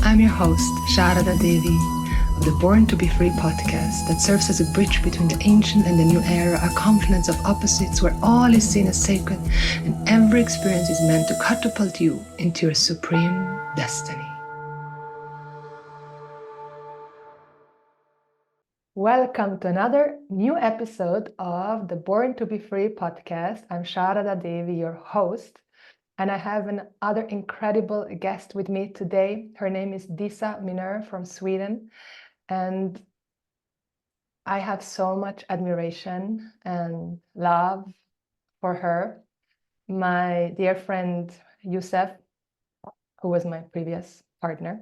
I'm your host, Sharada Devi, of the Born to Be Free podcast that serves as a bridge between the ancient and the new era, a confluence of opposites where all is seen as sacred and every experience is meant to catapult you into your supreme destiny. Welcome to another new episode of the Born to Be Free podcast. I'm Sharada Devi, your host. And I have another incredible guest with me today. Her name is Disa Mineur from Sweden. And I have so much admiration and love for her. My dear friend Youssef, who was my previous partner,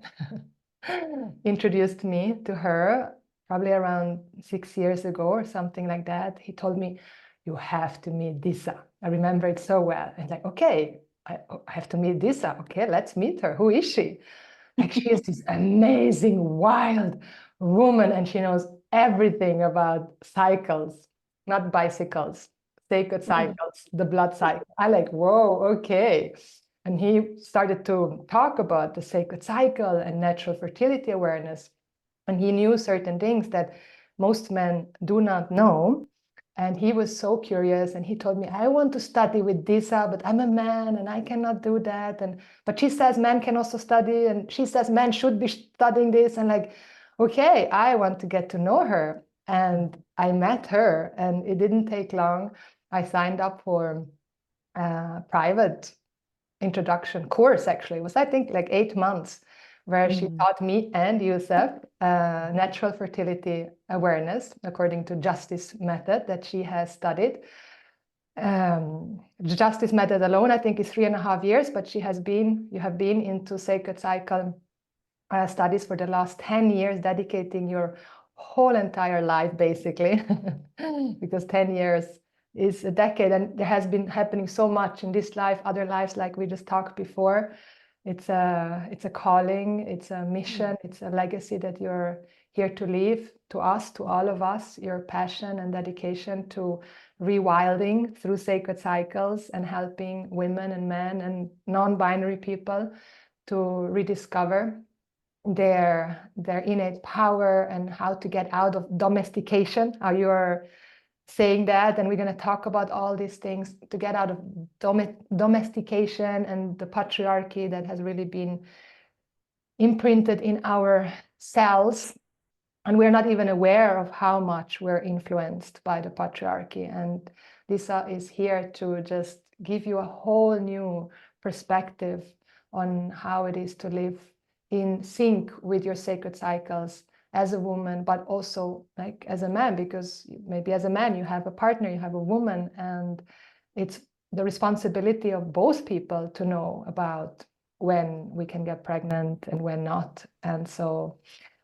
introduced me to her probably around 6 years ago or something like that. He told me, you have to meet Disa. I remember it so well. And like, okay, I have to meet Disa. Okay, let's meet her. Who is she? Like, she is this amazing, wild woman, and she knows everything about cycles, not bicycles, sacred cycles, the blood cycle. I like, whoa, okay. And he started to talk about the sacred cycle and natural fertility awareness. And he knew certain things that most men do not know. And he was so curious, and he told me, I want to study with Disa, but I'm a man and I cannot do that. But she says men can also study, and she says men should be studying this. And like, okay, I want to get to know her. And I met her, and it didn't take long. I signed up for a private introduction course, actually. It was, I think, like 8 months, where she taught me and Youssef natural fertility awareness according to justice method that she has studied. The justice method alone, I think, is 3.5 years, but you have been into sacred cycle studies for the last 10 years, dedicating your whole entire life, basically, because 10 years is a decade, and there has been happening so much in this life, other lives, like we just talked before. It's a calling, it's a mission, it's a legacy that you're here to leave to us, to all of us, your passion and dedication to rewilding through sacred cycles and helping women and men and non-binary people to rediscover their innate power and how to get out of domestication, how you're saying that. And we're going to talk about all these things to get out of domestication and the patriarchy that has really been imprinted in our cells, and we're not even aware of how much we're influenced by the patriarchy. And Disa is here to just give you a whole new perspective on how it is to live in sync with your sacred cycles as a woman, but also like as a man, because maybe as a man you have a partner, you have a woman, and it's the responsibility of both people to know about when we can get pregnant and when not. And so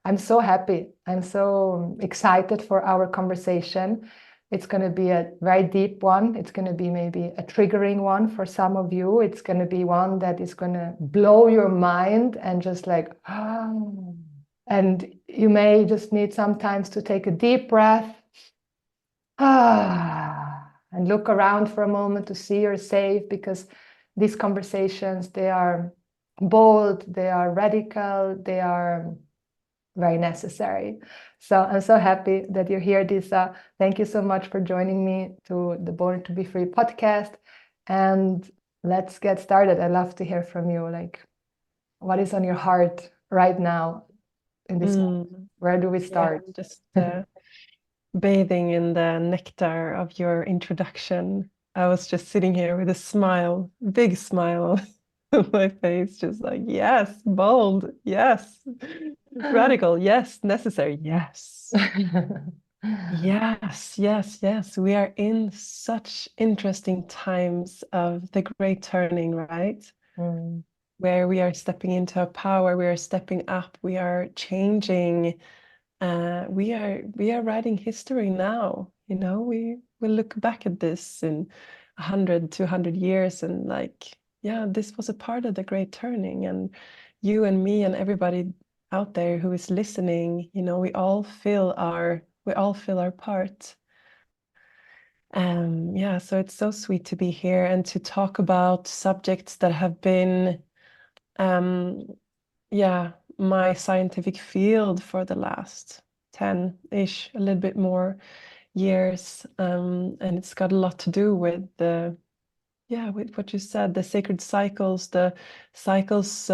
I'm so happy, I'm so excited for our conversation. It's going to be a very deep one. It's going to be maybe a triggering one for some of you. It's going to be one that is going to blow your mind and just like, oh. And you may just need sometimes to take a deep breath and look around for a moment to see you're safe, because these conversations, they are bold, they are radical, they are very necessary. So I'm so happy that you're here, Disa. Thank you so much for joining me to the Born to Be Free podcast. And let's get started. I'd love to hear from you. Like, what is on your heart right now in this moment? Where do we start? Yeah, just bathing in the nectar of your introduction. I was just sitting here with a smile, big smile on my face, just like, yes, bold, yes, radical, yes, necessary, yes. Yes, yes, yes. We are in such interesting times of the great turning, right? Where we are stepping into our power, we are stepping up, we are changing. We are writing history now. You know, we will look back at this in 100, 200 years, and like, yeah, this was a part of the great turning. And you and me and everybody out there who is listening, you know, we all feel our part. Yeah, so it's so sweet to be here and to talk about subjects that have been, yeah, my scientific field for the last 10-ish, a little bit more years. And it's got a lot to do with with what you said, the sacred cycles, the cycles,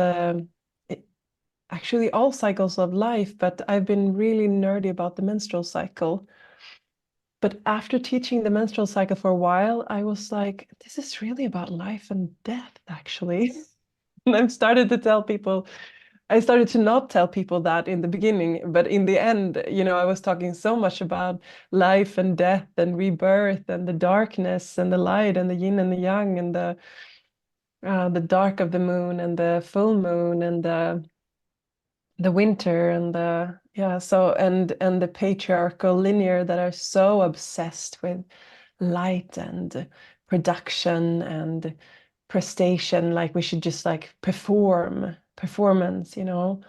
actually all cycles of life, but I've been really nerdy about the menstrual cycle. But after teaching the menstrual cycle for a while, I was like, this is really about life and death, actually. And I've started to tell people, I started to not tell people that in the beginning, but in the end, I was talking so much about life and death and rebirth and the darkness and the light and the yin and the yang and the dark of the moon and the full moon and the winter and and the patriarchal linear that are so obsessed with light and production and prestation, like we should just like performance, and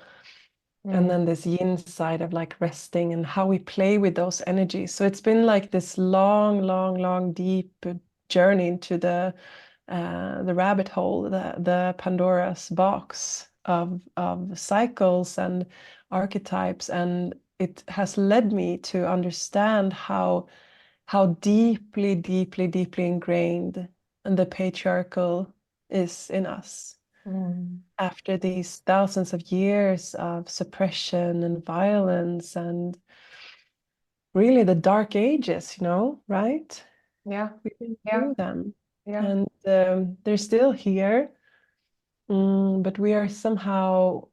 then this yin side of like resting and how we play with those energies. So it's been like this long deep journey into the rabbit hole, the Pandora's box of cycles and archetypes, and it has led me to understand how deeply ingrained the patriarchal is in us. After these thousands of years of suppression and violence and really the dark ages, right? Yeah. We've been Yeah. through them. Yeah. And they're still here, but we are somehow,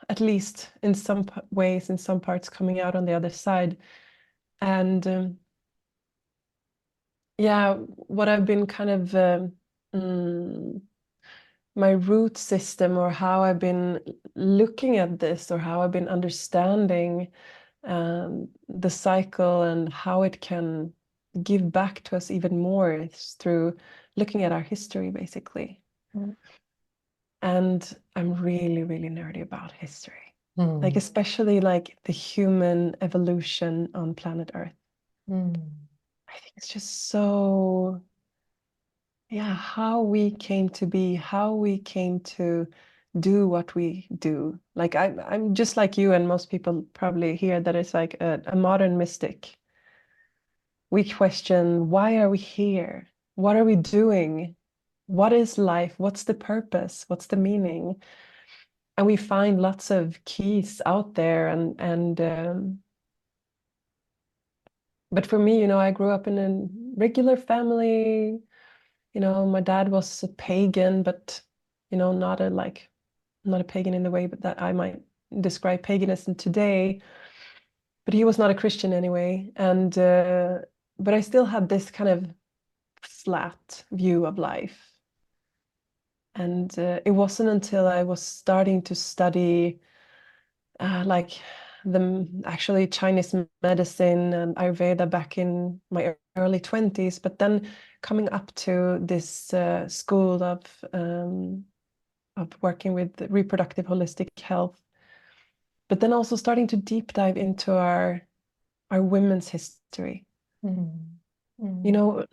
at least in some ways, in some parts, coming out on the other side. And what I've been kind of my root system, or how I've been looking at this, or how I've been understanding the cycle and how it can give back to us even more, is through looking at our history, basically. And I'm really nerdy about history, like especially like the human evolution on planet Earth. I think it's just so, how we came to be, how we came to do what we do. Like I'm just like you and most people probably hear that it's like a modern mystic. We question, why are we here? What are we doing? What is life? What's the purpose? What's the meaning? And we find lots of keys out there, but for me, I grew up in a regular family. My dad was a pagan, but not a pagan in the way but that I might describe paganism today. But he was not a Christian anyway, and but I still had this kind of flat view of life. And it wasn't until I was starting to study like actually Chinese medicine and Ayurveda back in my early 20s, but then coming up to this school of working with reproductive holistic health, but then also starting to deep dive into our women's history.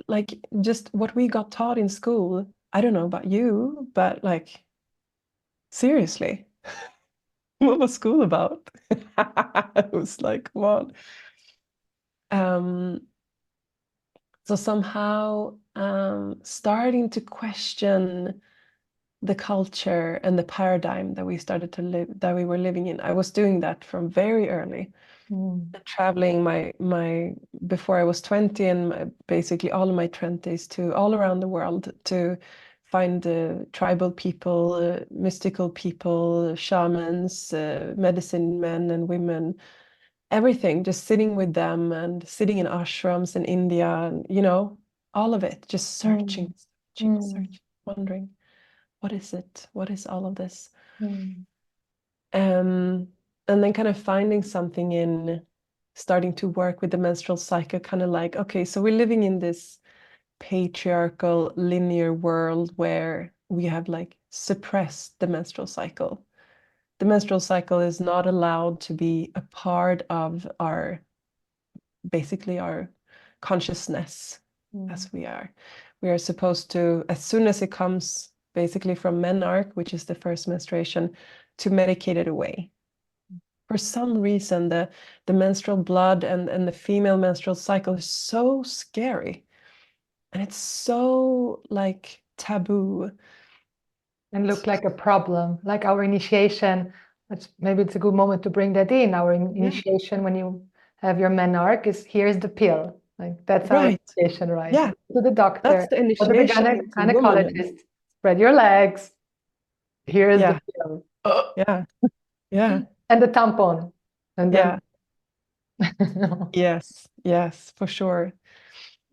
Like just what we got taught in school. I don't know about you, but like seriously, what was school about? It was like, come on. So somehow starting to question the culture and the paradigm that we were living in. I was doing that from very early. Traveling before I was 20 and basically all of my 20s to all around the world to find tribal people, mystical people, shamans, medicine men and women, everything, just sitting with them and sitting in ashrams in India, and all of it, just searching, wondering, what is it? What is all of this? And then kind of finding something in starting to work with the menstrual cycle, kind of like, okay, so we're living in this patriarchal linear world where we have like suppressed the menstrual cycle. The menstrual cycle is not allowed to be a part of basically our consciousness as we are. We are supposed to, as soon as it comes basically from menarche, which is the first menstruation, to medicate it away. for some reason the menstrual blood and the female menstrual cycle is so scary, and it's so like taboo and look like a problem, like our initiation. Maybe it's a good moment to bring that in. Our initiation when you have your menarche is, here's the pill. Like that's our right. initiation, right? Yeah, To the doctor, that's the or to the initiation into womanhood. gynecologist. Spread your legs. Here's Yeah, the pill. yeah, yeah, And the tampon. And then yeah. Yes, for sure.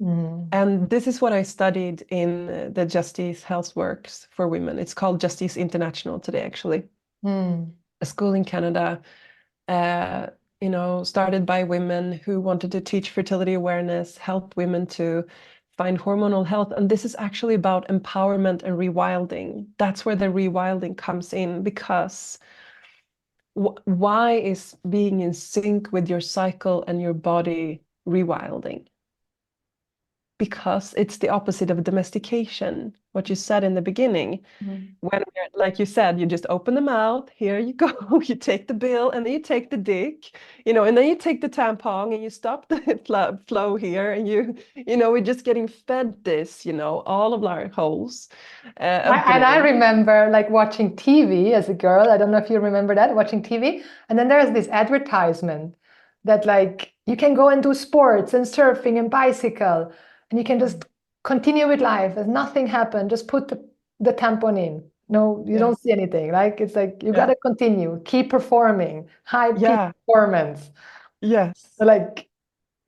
Mm. And this is what I studied in the Justice Health Works for Women. It's called Justice International today, actually. Mm. A school in Canada, started by women who wanted to teach fertility awareness, help women to find hormonal health. And this is actually about empowerment and rewilding. That's where the rewilding comes in, because why is being in sync with your cycle and your body rewilding? Because it's the opposite of domestication, what you said in the beginning. When like you said, you just open the mouth, here you go, you take the bill, and then you take the dick, and then you take the tampon and you stop the flow here, and we're just getting fed this, all of our holes. And I remember like watching TV as a girl. I don't know if you remember that, watching TV. And then there's this advertisement that like you can go and do sports and surfing and bicycle, and you can just continue with life as nothing happened. Just put the tampon in. No, you don't see anything. Like it's like you gotta continue, keep performing, high peak performance. Yes. Like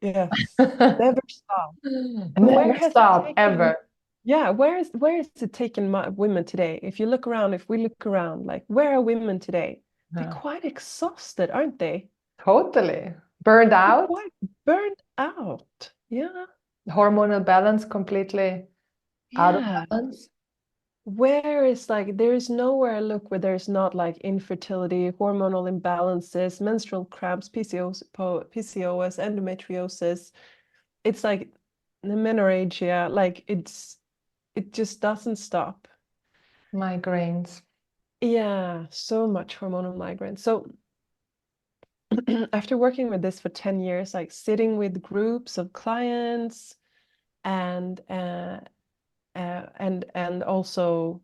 Yes. Never stop. And never where has it stop taken? ever. Yeah, where is it taken women today? If we look around, like where are women today? They're quite exhausted, aren't they? Totally. Burned out. Quite burned out. Yeah. Hormonal balance completely out of Yeah. balance. Where is like there is nowhere I look where there's not like infertility, hormonal imbalances, menstrual cramps, PCOS, endometriosis. It's like the menorrhagia, like it just doesn't stop. Migraines. Yeah, so much hormonal migraine. So after working with this for 10 years, like sitting with groups of clients and and also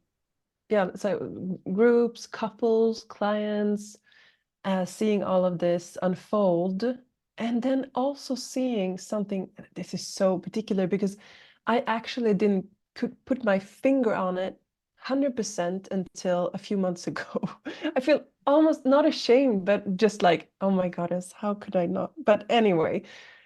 so groups, couples, clients, seeing all of this unfold, and then also seeing something. This is so particular because I actually didn't could put my finger on it 100% until a few months ago. I feel almost not ashamed, but just like, oh my goddess, how could I not? But anyway,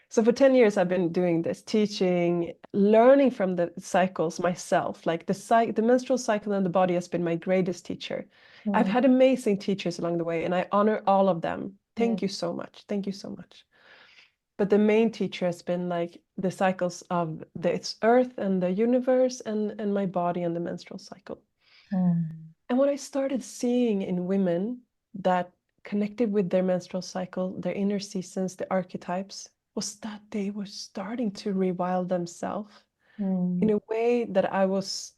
so for 10 years I've been doing this, teaching, learning from the cycles myself. Like the menstrual cycle and the body has been my greatest teacher. I've had amazing teachers along the way, and I honor all of them. Thank you so much. Thank you so much. But the main teacher has been like the cycles of its earth and the universe and my body and the menstrual cycle. And what I started seeing in women that connected with their menstrual cycle, their inner seasons, the archetypes, was that they were starting to rewild themselves in a way that I was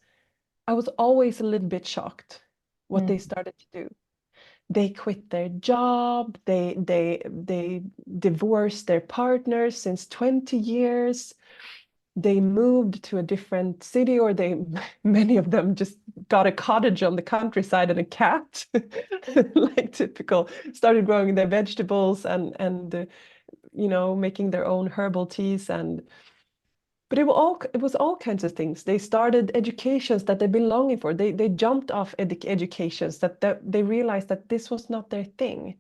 always a little bit shocked what they started to do. They quit their job, they divorced their partners since 20 years. They moved to a different city, or many of them just got a cottage on the countryside and a cat, like typical, started growing their vegetables and making their own herbal teas. But it was all kinds of things. They started educations that they've been longing for. They jumped off educations that they realized that this was not their thing.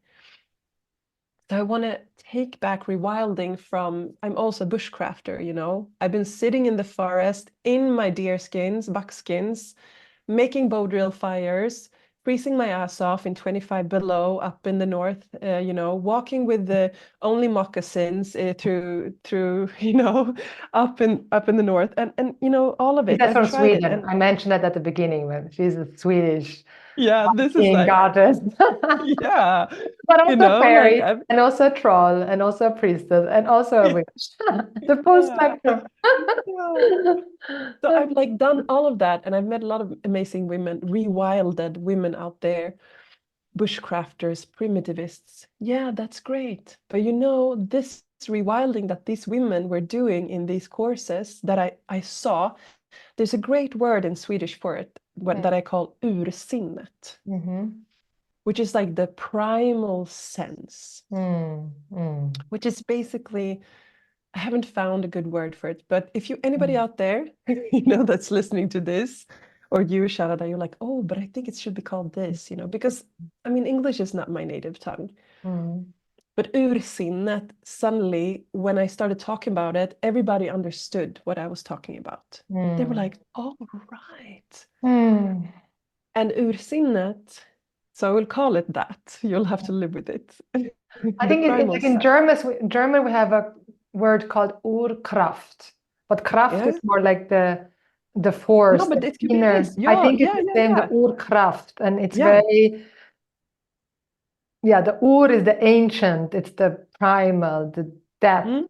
So I want to take back rewilding from, I'm also a bushcrafter. I've been sitting in the forest in my deer skins, buckskins, making bow drill fires, freezing my ass off in 25 below up in the north, walking with the only moccasins through up in the north, and all of it. That's I've from tried it, Sweden. and I mentioned that at the beginning when she's a Swedish yeah, this is being like goddess. yeah, But also like fairy, I've and also a troll, and also a priestess, and also a witch. The full yeah. spectrum. Yeah. So I've like done all of that, and I've met a lot of amazing women, rewilded women out there. bushcrafters, primitivists. Yeah, that's great. But you know, this rewilding that these women were doing in these courses that I saw, there's a great word in Swedish for it that I call ursinnet, which is like the primal sense, which is basically, I haven't found a good word for it, but if anybody out there, that's listening to this, or you, Sharada, you're like, oh, but I think it should be called this, because I mean, English is not my native tongue. But ursinnet, suddenly, when I started talking about it, everybody understood what I was talking about. They were like, oh, right. And ursinnet, so I will call it that. You'll have to live with it. I think like in German, we have a word called Urkraft. But Kraft is more like the force, no, but the it could inner. be this. I think it's the same, the Urkraft. And it's very, the Ur is the ancient, it's the primal, the depth.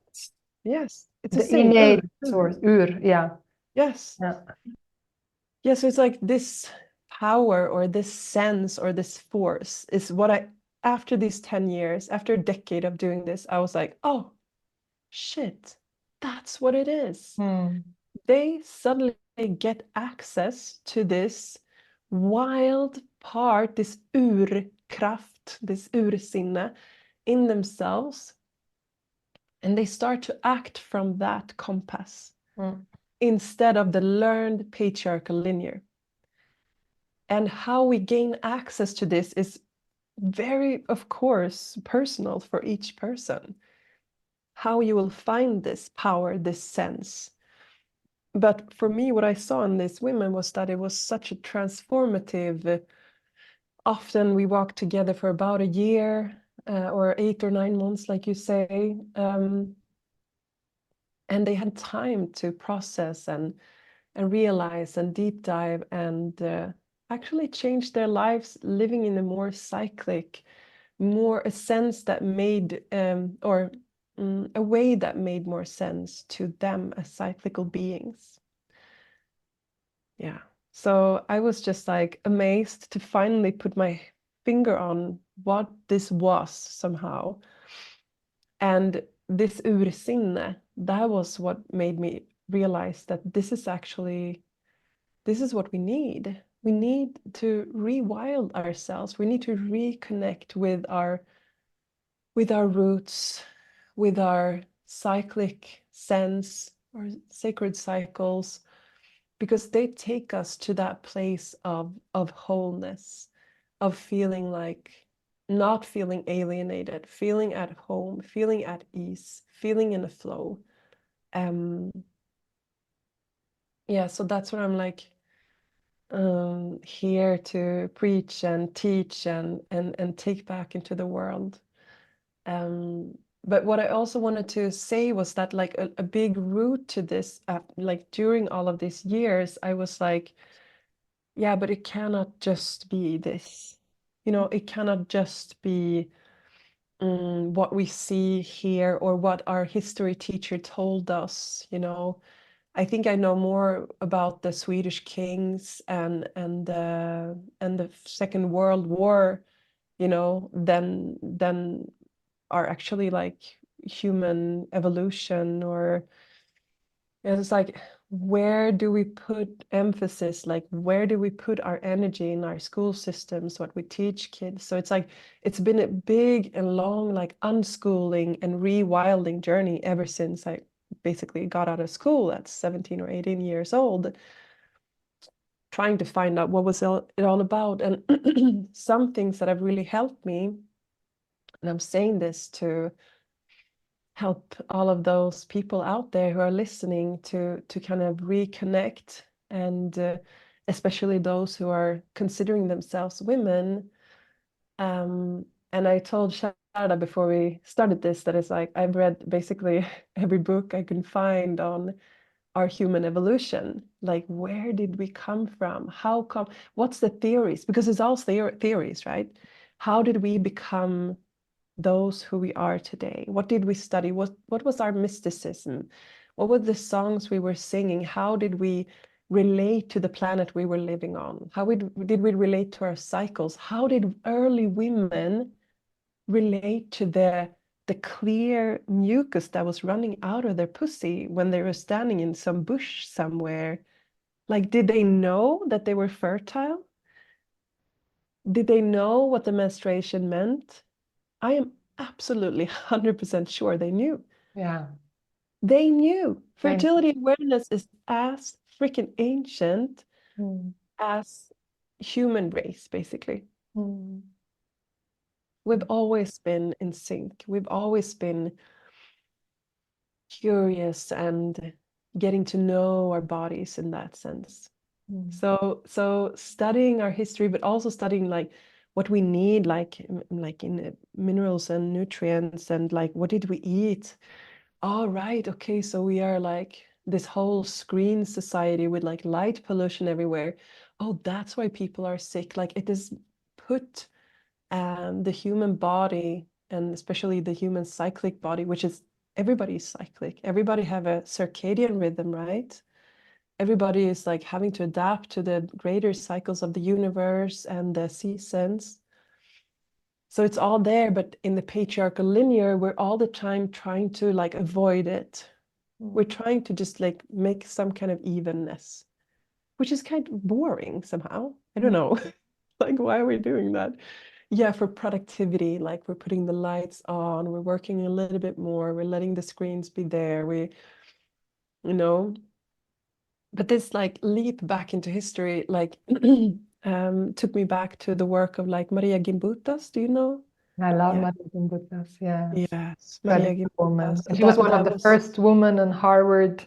Yes, it's the innate source, Ur, Yes. Yeah, so it's like this power or this sense or this force is what after these 10 years, after a decade of doing this, I was like, oh, shit, that's what it is. They suddenly get access to this wild part, this urkraft, this ursinne in themselves, and they start to act from that compass instead of the learned patriarchal linear. And how we gain access to this is very, of course, personal for each person. How you will find this power, this sense. But for me, what I saw in these women was that it was such a transformative. Often we walked together for about a year or 8 or 9 months, like you say. And they had time to process and realize and deep dive and actually change their lives, living in a more cyclic, more a sense that made a way that made more sense to them as cyclical beings. Yeah. So I was just like amazed to finally put my finger on what this was somehow. And this ursinne, that was what made me realize that this is what we need. We need to rewild ourselves. We need to reconnect with our roots, with our cyclic sense or sacred cycles, because they take us to that place of wholeness, of feeling like not feeling alienated, feeling at home, feeling at ease, feeling in a flow. Yeah, so that's what I'm like here to preach and teach and take back into the world. But what I also wanted to say was that like a big root to this, like during all of these years, I was like, yeah, but it cannot just be this. It cannot just be what we see here or what our history teacher told us. I think I know more about the Swedish kings and the Second World War, than are actually like human evolution. Or it's like, where do we put emphasis? Like, where do we put our energy in our school systems, what we teach kids? So it's like, it's been a big and long, like, unschooling and rewilding journey ever since I basically got out of school at 17 or 18 years old, trying to find out what was it all about. And some things that have really helped me, and I'm saying this to help all of those people out there who are listening to kind of reconnect, and especially those who are considering themselves women. And I told Shada before we started this that it's like I've read basically every book I can find on our human evolution. Like, where did we come from? How come? What's the theories? Because it's all theories, right? How did we become those who we are today? What did we study? What was our mysticism? What were the songs we were singing? How did we relate to the planet we were living on? How did we relate to our cycles? How did early women relate to the clear mucus that was running out of their pussy when they were standing in some bush somewhere? Like, did they know that they were fertile? Did they know what the menstruation meant? I am absolutely 100% sure they knew. Yeah. They knew. They knew. Fertility awareness is as freaking ancient as human race, basically. We've always been in sync. We've always been curious and getting to know our bodies in that sense. So studying our history, but also studying like what we need, like in minerals and nutrients, and like what did we eat? Oh, right. Okay, so we are like this whole screen society with like light pollution everywhere. Oh, that's why people are sick. Like it is put the human body, and especially the human cyclic body, which is everybody's cyclic. Everybody have a circadian rhythm, right? Everybody is like having to adapt to the greater cycles of the universe and the seasons. So it's all there, but in the patriarchal linear, we're all the time trying to like avoid it. We're trying to just like make some kind of evenness, which is kind of boring somehow. I don't know. Like, why are we doing that? Yeah, for productivity, like we're putting the lights on, we're working a little bit more, we're letting the screens be there, you know. But this like leap back into history, like took me back to the work of like Maria Gimbutas. Do you know? I love Yeah. Maria Gimbutas. Yeah. Yes, Maria Radical woman. Gimbutas. And she was one of the first women in Harvard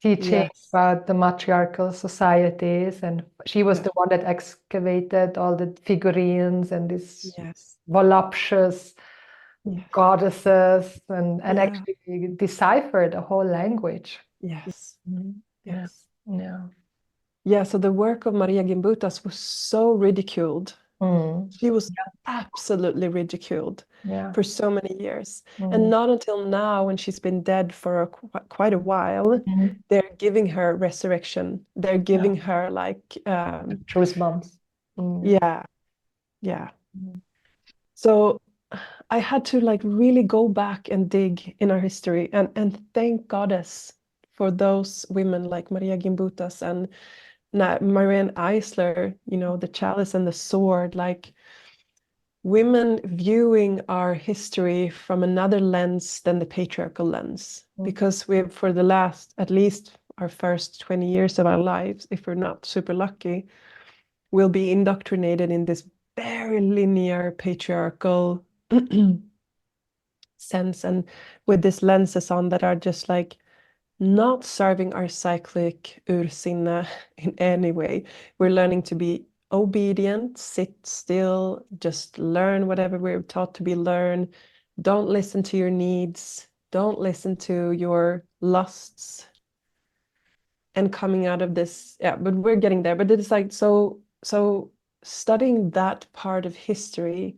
teaching Yes. about the matriarchal societies, and she was the one that excavated all the figurines and these Yes. voluptuous goddesses, and actually deciphered the whole language. Yes. Yes. Yeah. Yeah, so the work of Maria Gimbutas was so ridiculed. She was absolutely ridiculed for so many years. And not until now, when she's been dead for quite a while, they're giving her resurrection. They're giving her like truth bombs. Yeah. So I had to like really go back and dig in our history and thank Goddess for those women like Maria Gimbutas and Marianne Eisler, you know, the chalice and the sword, like women viewing our history from another lens than the patriarchal lens. Because we've, for the last, at least our first 20 years of our lives, if we're not super lucky, we'll be indoctrinated in this very linear patriarchal sense, and with these lenses on that are just like not serving our cyclic ursinne in any way. We're learning to be obedient, sit still, just learn whatever we're taught to be learned. Don't listen to your needs. Don't listen to your lusts. And coming out of this, yeah, but we're getting there. But it's like so studying that part of history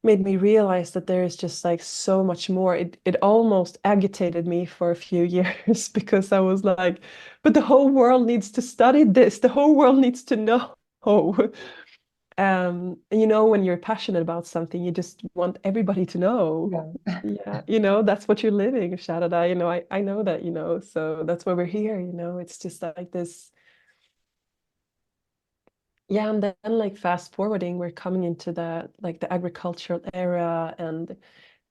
made me realize that there is just like so much more. It almost agitated me for a few years because I was like, but the whole world needs to study this. The whole world needs to know. You know, when you're passionate about something, you just want everybody to know. Yeah, you know, that's what you're living, Sharada. You know, I know that, you know, so that's why we're here, you know. It's just like this. Yeah, and then like fast forwarding, we're coming into the agricultural era, and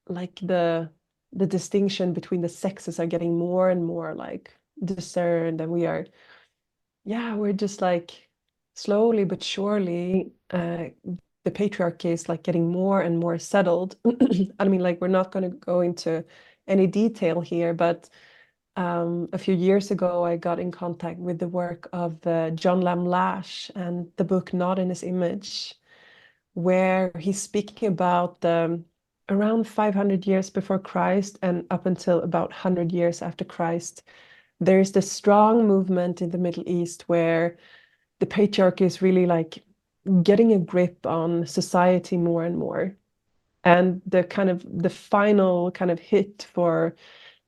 like the distinction between the sexes are getting more and more like discerned, and we're just like slowly but surely the patriarchy is like getting more and more settled. I mean, like we're not going to go into any detail here, but a few years ago I got in contact with the work of John Lam Lash and the book Not in His Image, where he's speaking about around 500 years before Christ and up until about 100 years after Christ, there's this strong movement in the Middle East where the patriarchy is really like getting a grip on society more and more. And the final kind of hit for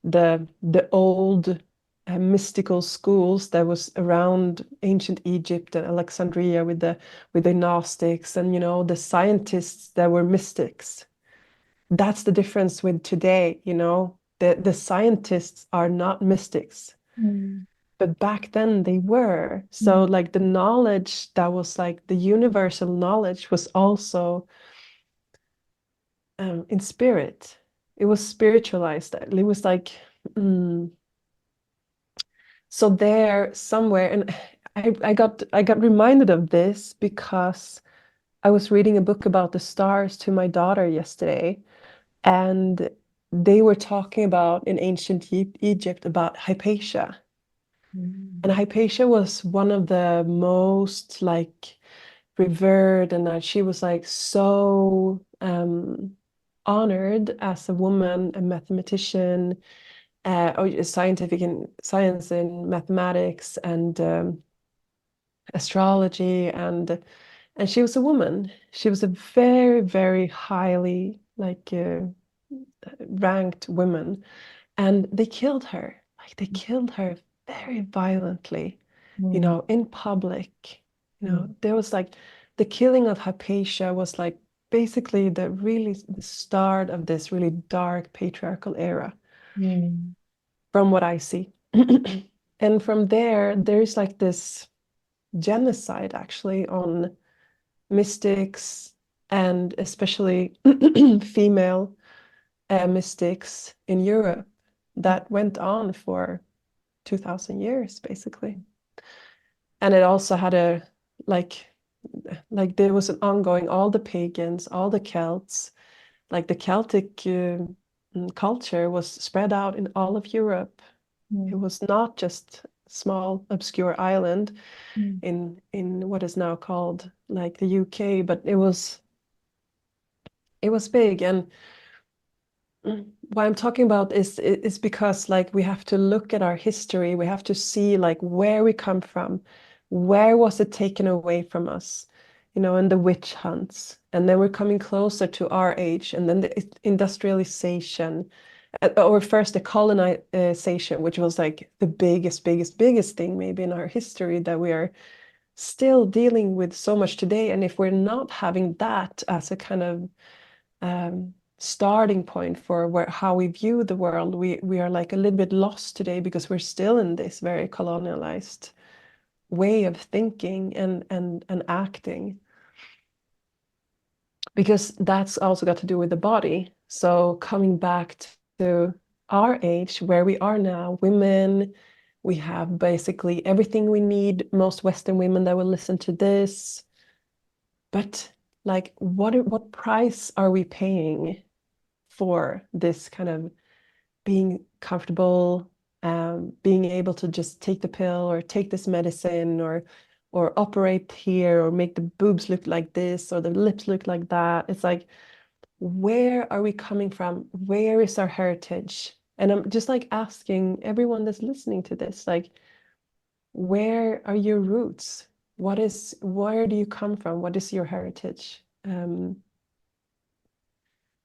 the old mystical schools that was around ancient Egypt and Alexandria with the Gnostics, and you know, the scientists that were mystics. That's the difference with today, you know. The scientists are not mystics. But back then they were. So like the knowledge that was like the universal knowledge was also in spirit. It was spiritualized. It was like so there somewhere, and I got reminded of this because I was reading a book about the stars to my daughter yesterday, and they were talking about in ancient Egypt about Hypatia. And Hypatia was one of the most like revered, and that she was like so honored as a woman, a mathematician, or scientific in science in mathematics and astrology, and she was a woman. She was a very, very highly like ranked woman, and they killed her. Like they killed her very violently, you know, in public. You know, there was like the killing of Hypatia was like basically the start of this really dark patriarchal era, from what I see. And from there, there's like this genocide actually on mystics, and especially female mystics in Europe, that went on for 2000 years basically. And it also had a like there was an ongoing, all the pagans, all the Celts, like the Celtic culture was spread out in all of Europe. It was not just small obscure island in what is now called like the UK, but it was big. And why I'm talking about is because like we have to look at our history. We have to see like where we come from, where was it taken away from us, you know, and the witch hunts. And then we're coming closer to our age, and then the industrialization, or first the colonization, which was like the biggest thing maybe in our history that we are still dealing with so much today. And if we're not having that as a kind of starting point for how we view the world, we are like a little bit lost today, because we're still in this very colonialized way of thinking and acting, because that's also got to do with the body. So coming back to our age, where we are now, women, we have basically everything we need, most Western women that will listen to this. But like, what price are we paying for this kind of being comfortable, being able to just take the pill or take this medicine, or operate here, or make the boobs look like this or the lips look like that? It's like, where are we coming from? Where is our heritage? And I'm just like asking everyone that's listening to this, like, where are your roots? Where do you come from? What is your heritage?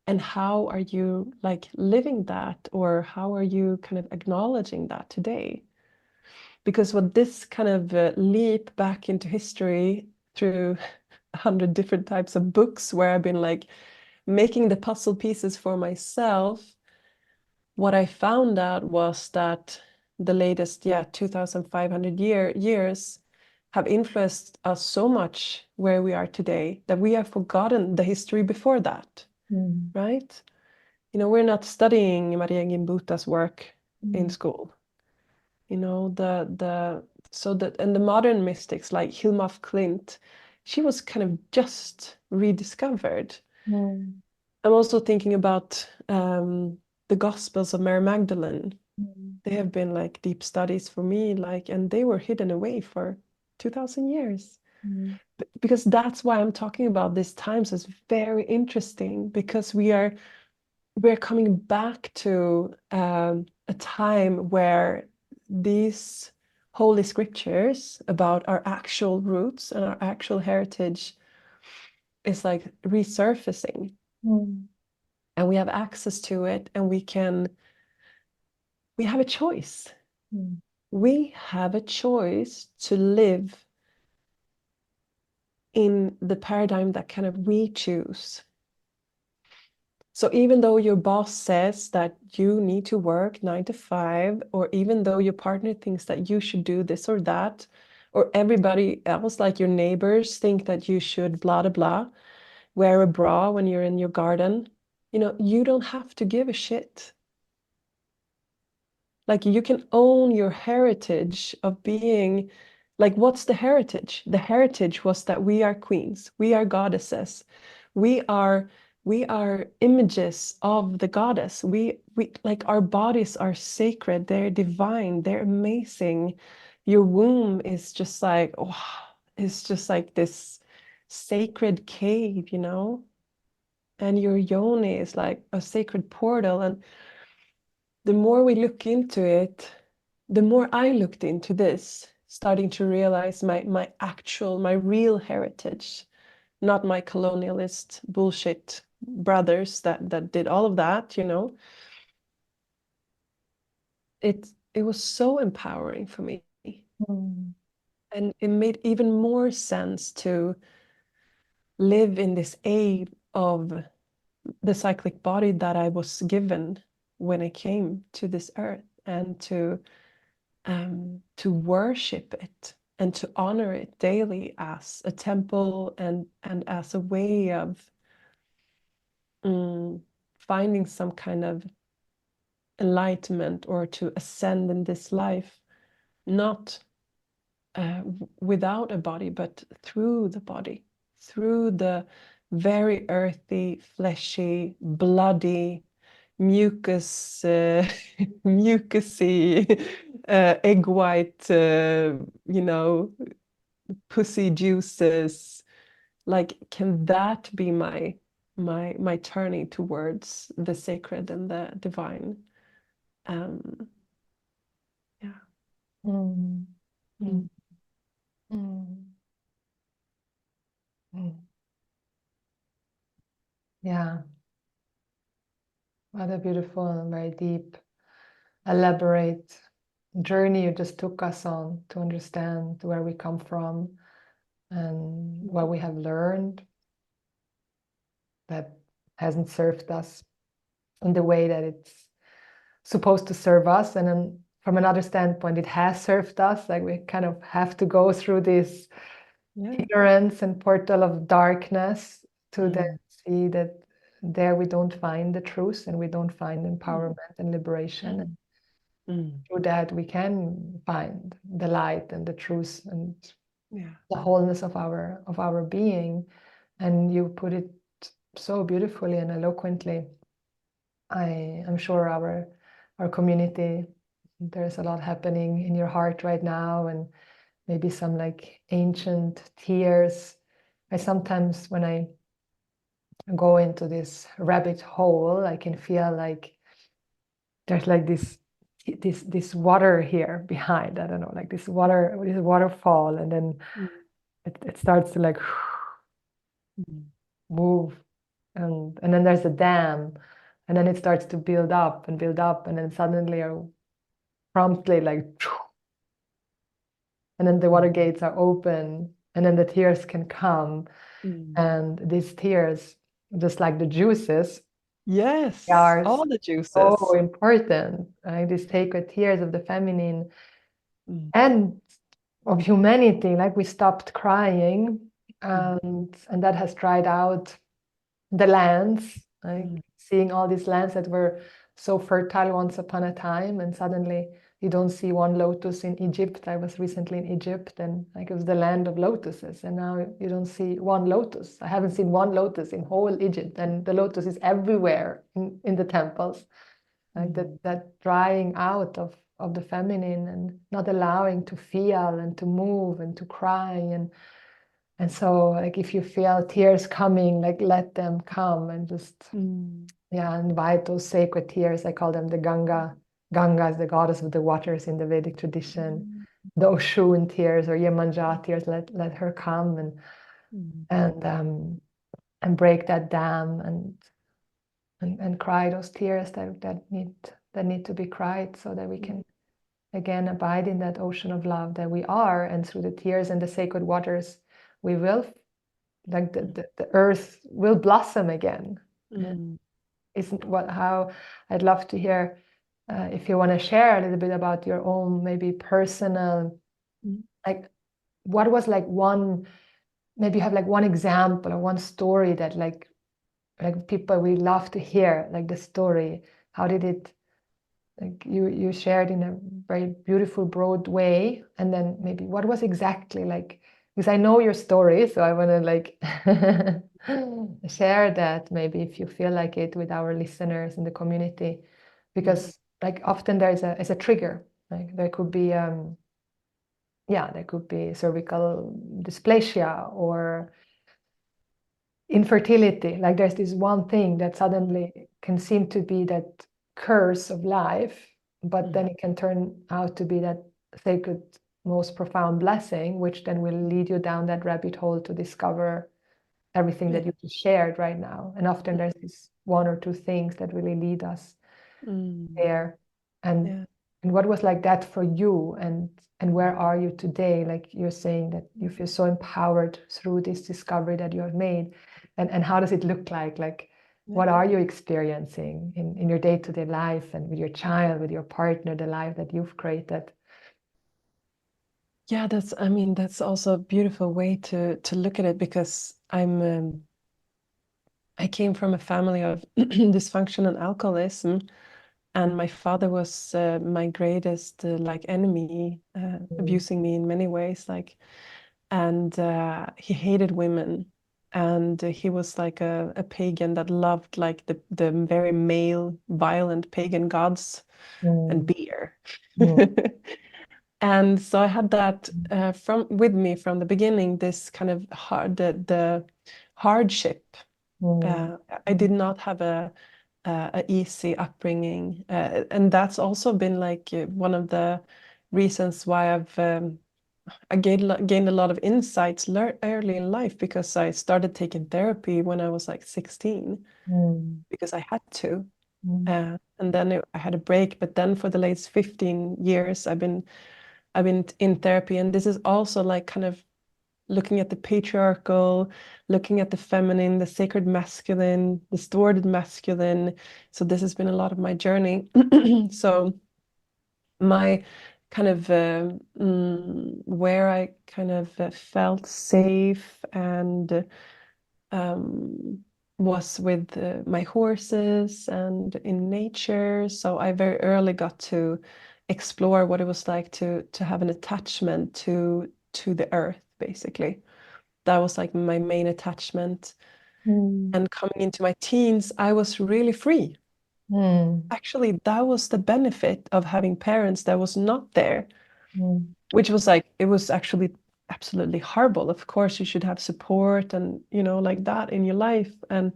And how are you like living that, or how are you kind of acknowledging that today? Because what this kind of leap back into history through 100 different types of books, where I've been like making the puzzle pieces for myself, what I found out was that the latest 2500 years have influenced us so much where we are today, that we have forgotten the history before that. Right? You know, we're not studying Maria Gimbuta's work in school. You know, and the modern mystics like Hilma af Klint, she was kind of just rediscovered. I'm also thinking about the Gospels of Mary Magdalene. They have been like deep studies for me, like, and they were hidden away for 2000 years. Because that's why I'm talking about these times as very interesting, because we're coming back to a time where these holy scriptures about our actual roots and our actual heritage is like resurfacing. And we have access to it, and we have a choice. we have a choice to live in the paradigm that kind of we choose. So even though your boss says that you need to work 9 to 5, or even though your partner thinks that you should do this or that, or everybody else, like your neighbors, think that you should blah, blah, blah, wear a bra when you're in your garden, you don't have to give a shit. Like, you can own your heritage of being, like, what's the heritage? The heritage was that we are queens, we are goddesses, we are images of the goddess. We like, our bodies are sacred, they're divine, they're amazing. Your womb is just like, oh, it's just like this sacred cave, and your yoni is like a sacred portal. And the more we look into it, the more I looked into this, starting to realize my real heritage, not my colonialist bullshit brothers that did all of that, it was so empowering for me. Mm. And it made even more sense to live in this age of the cyclic body that I was given when I came to this earth, and to worship it and to honor it daily as a temple, and as a way of finding some kind of enlightenment, or to ascend in this life, not without a body, but through the body, through the very earthy, fleshy, bloody, mucusy, egg white, pussy juices. Like, can that be my turning towards the sacred and the divine? Yeah. Mm. Mm. Mm. Mm. Yeah, what a beautiful and very deep, elaborate journey you just took us on to understand where we come from and what we have learned that hasn't served us in the way that it's supposed to serve us. And then from another standpoint, it has served us. Like, we kind of have to go through this ignorance and portal of darkness to then see that there we don't find the truth, and we don't find empowerment and liberation. And through that we can find the light and the truth and the wholeness of our being. And you put it so beautifully and eloquently. I'm sure our community, there's a lot happening in your heart right now, and maybe some like ancient tears. I sometimes, when I go into this rabbit hole, I can feel like there's like this water here behind. I don't know, like this waterfall, and then it starts to like move, and then there's a dam, and then it starts to build up and build up, and then suddenly or promptly like, and then the water gates are open, and then the tears can come. And these tears, just like the juices, Yes, are all the juices. so important, right? These sacred tears of the feminine and of humanity. Like, we stopped crying, and that has dried out the lands, like seeing all these lands that were so fertile once upon a time, and suddenly you don't see one lotus in Egypt. I was recently in Egypt, and like, it was the land of lotuses, and now you don't see one lotus. I haven't seen one lotus in whole Egypt, and the lotus is everywhere in the temples. Like, that drying out of the feminine, and not allowing to feel and to move and to cry. And so, like, if you feel tears coming, like, let them come, and just invite those sacred tears. I call them the Ganga. Ganga is the goddess of the waters in the Vedic tradition. The Oshun tears, or Yemanja tears, let her come and break that dam, and cry those tears that need to be cried, so that we can again abide in that ocean of love that we are, and through the tears and the sacred waters, we will, like the earth will blossom again. Isn't what how I'd love to hear if you want to share a little bit about your own maybe personal, like what was like one, maybe you have like one example or one story that like people we love to hear, like the story. How did it, like you shared in a very beautiful broad way, and then maybe what was exactly like, because I know your story, so I want to like share that maybe if you feel like it with our listeners in the community, because like often there is a trigger, like there could be there could be cervical dysplasia or infertility. Like there's this one thing that suddenly can seem to be that curse of life, but then it can turn out to be that sacred, most profound blessing, which then will lead you down that rabbit hole to discover everything that you just shared right now. And often there's this one or two things that really lead us there. And what was like that for you, and where are you today? Like you're saying that you feel so empowered through this discovery that you have made, and how does it look like what are you experiencing in your day-to-day life, and with your child, with your partner, the life that you've created? Yeah, that's also a beautiful way to look at it, because I came from a family of dysfunction and alcoholism, and my father was my greatest like enemy, abusing me in many ways, like, and he hated women, and he was like a pagan that loved like the very male, violent pagan gods and beer. And so I had that from with me from the beginning, this kind of the hardship. I did not have a easy upbringing, and that's also been like one of the reasons why I gained a lot of insights early in life, because I started taking therapy when I was like 16, because I had to. And then I had a break, but then for the last 15 years, I've been in therapy, and this is also like kind of looking at the patriarchal, looking at the feminine, the sacred masculine, distorted masculine. So this has been a lot of my journey. So my kind of where I kind of felt safe and was with my horses and in nature. So I very early got to explore what it was like to have an attachment to the earth, basically. That was like my main attachment. And coming into my teens, I was really free. Actually, that was the benefit of having parents that was not there, which was like, it was actually absolutely horrible. Of course, you should have support and, like that in your life. And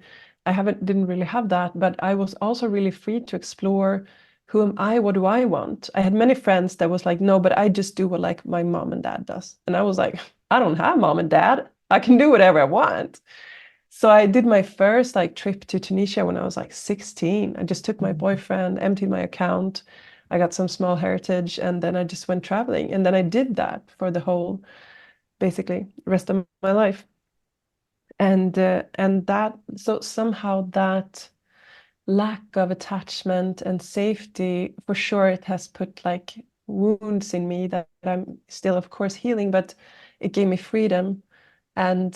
didn't really have that, but I was also really free to explore, who am I? What do I want? I had many friends that was like, no, but I just do what like my mom and dad does. And I was like, I don't have mom and dad. I can do whatever I want. So I did my first like trip to Tunisia when I was like 16. I just took my boyfriend, emptied my account. I got some small heritage, and then I just went traveling. And then I did that for the whole, basically, rest of my life. And that, so somehow that lack of attachment and safety, for sure, it has put like wounds in me that I'm still, of course, healing, but it gave me freedom. And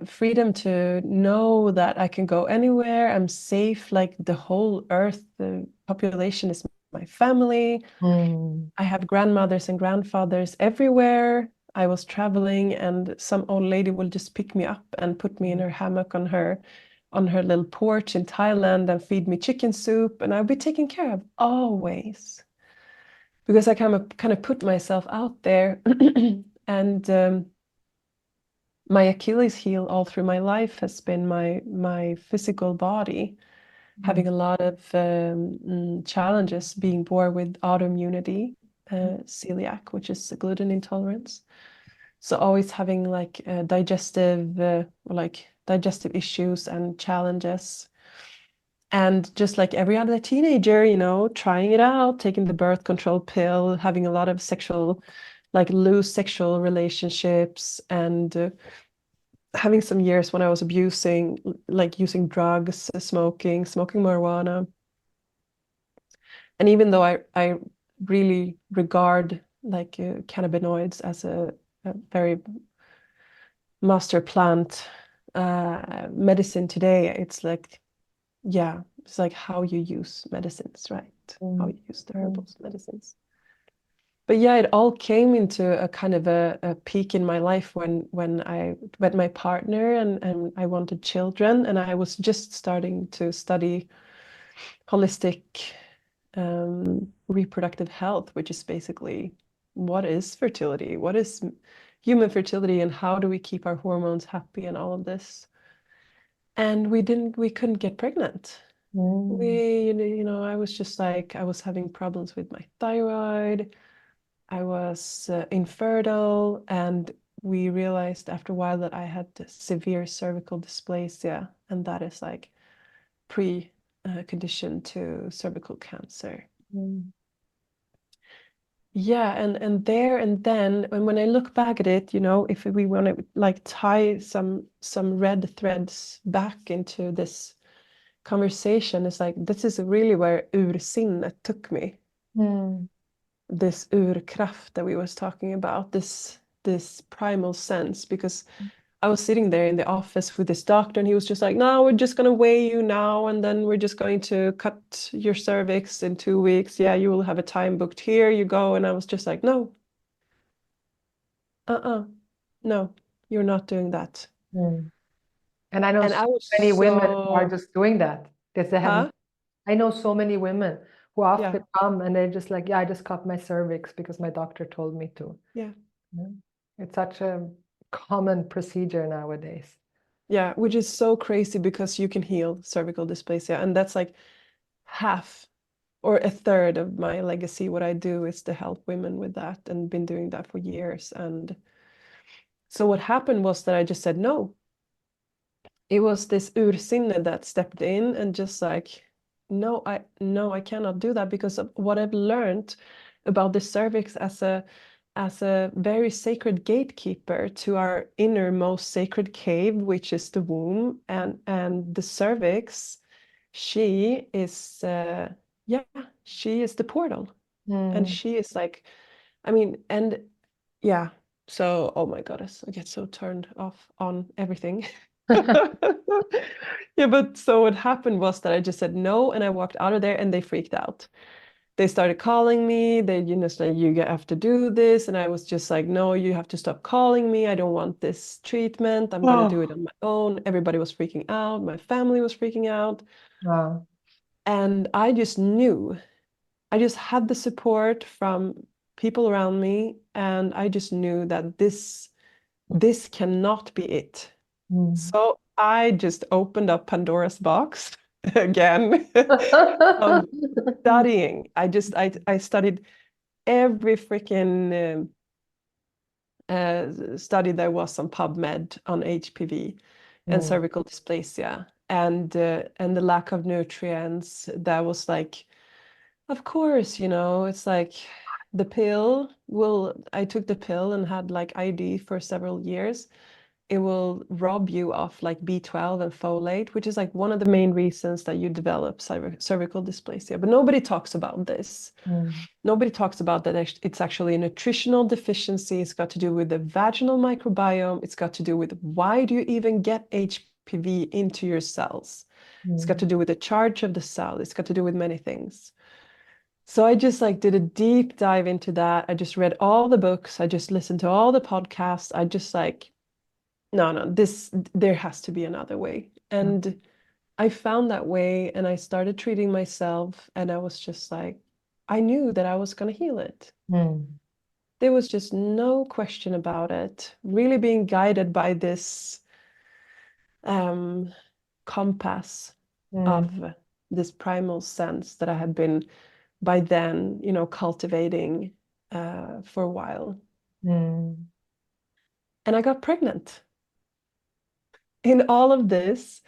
freedom to know that I can go anywhere, I'm safe, like the whole earth, the population is my family. I have grandmothers and grandfathers everywhere. I was traveling, and some old lady will just pick me up and put me in her hammock on her little porch in Thailand and feed me chicken soup, and I'll be taken care of always, because I kind of put myself out there. And my Achilles heel all through my life has been my physical body, having a lot of challenges, being born with autoimmunity, celiac, which is a gluten intolerance. So always having like digestive issues and challenges. And just like every other teenager, trying it out, taking the birth control pill, having a lot of loose sexual relationships, and having some years when I was abusing, using drugs, smoking marijuana. And even though I really regard cannabinoids as a very master plant medicine today, it's like, yeah, it's like how you use medicines, right? How you use the herbal medicines. But yeah, it all came into a kind of a peak in my life when I met my partner and I wanted children, and I was just starting to study holistic reproductive health, which is basically what is fertility, what is human fertility, and how do we keep our hormones happy and all of this. And we couldn't get pregnant. I was just like, I was having problems with my thyroid. I was infertile, and we realized after a while that I had severe cervical dysplasia, and that is like pre-condition to cervical cancer. Yeah, and there and then, and when I look back at it, if we want to like tie some red threads back into this conversation, it's like this is really where ursinnet took me. This urkraft that we was talking about, this primal sense, because I was sitting there in the office with this doctor, and he was just like, no, we're just going to weigh you now, and then we're just going to cut your cervix in 2 weeks. Yeah, you will have a time booked here, you go. And I was just like, no, no, you're not doing that. And I know And I so was many women who are so, just doing that because they have. huh? I know so many women who Yeah, often come and they're just like, yeah, I just cut my cervix because my doctor told me to. yeah. Yeah. It's such a common procedure nowadays. Yeah, which is so crazy because you can heal cervical dysplasia, and that's like half or a third of my legacy. What I do is to help women with that, and been doing that for years. And so what happened was that I just said no. It was this ursinne that stepped in and just like, no, I cannot do that, because of what I've learned about the cervix as a very sacred gatekeeper to our innermost sacred cave, which is the womb, and the cervix, she is yeah, she is the portal. And she is like, I mean, and yeah, so oh my goodness, I get so turned off on everything. Yeah, but so what happened was that I just said no, and I walked out of there, and they freaked out. They started calling me. They, say, you have to do this. And I was just like, no, you have to stop calling me. I don't want this treatment. I'm going to do it on my own. Everybody was freaking out. My family was freaking out. Wow. And I just knew, I just had the support from people around me. And I just knew that this cannot be it. So I just opened up Pandora's box again of studying. I studied every freaking study there was on PubMed on HPV and cervical dysplasia, and the lack of nutrients. That was like, of course, it's like the pill will. I took the pill and had like ID for several years. It will rob you of like B12 and folate, which is like one of the main reasons that you develop cervical dysplasia. But nobody talks about this. Nobody talks about that it's actually a nutritional deficiency. It's got to do with the vaginal microbiome. It's got to do with why do you even get HPV into your cells? It's got to do with the charge of the cell. It's got to do with many things. So I just like did a deep dive into that. I just read all the books. I just listened to all the podcasts. I just like, no, there has to be another way. And I found that way, and I started treating myself, and I was just like, I knew that I was going to heal it. There was just no question about it. Really being guided by this compass of this primal sense that I had been by then, cultivating for a while. And I got pregnant. In all of this,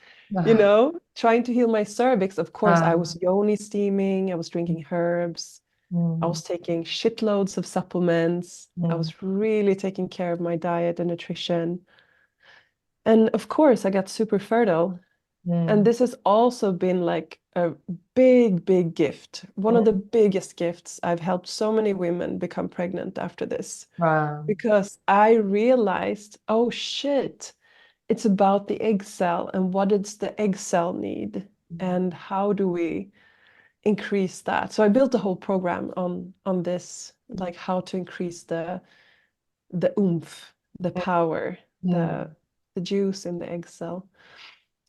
trying to heal my cervix, of course, I was yoni steaming, I was drinking herbs, I was taking shitloads of supplements, I was really taking care of my diet and nutrition. And of course, I got super fertile. And this has also been like a big, big gift. One of the biggest gifts. I've helped so many women become pregnant after this. Wow. Because I realized, oh shit, it's about the egg cell and what does the egg cell need and how do we increase that. So I built a whole program on this, like how to increase the oomph, the power, the juice in the egg cell.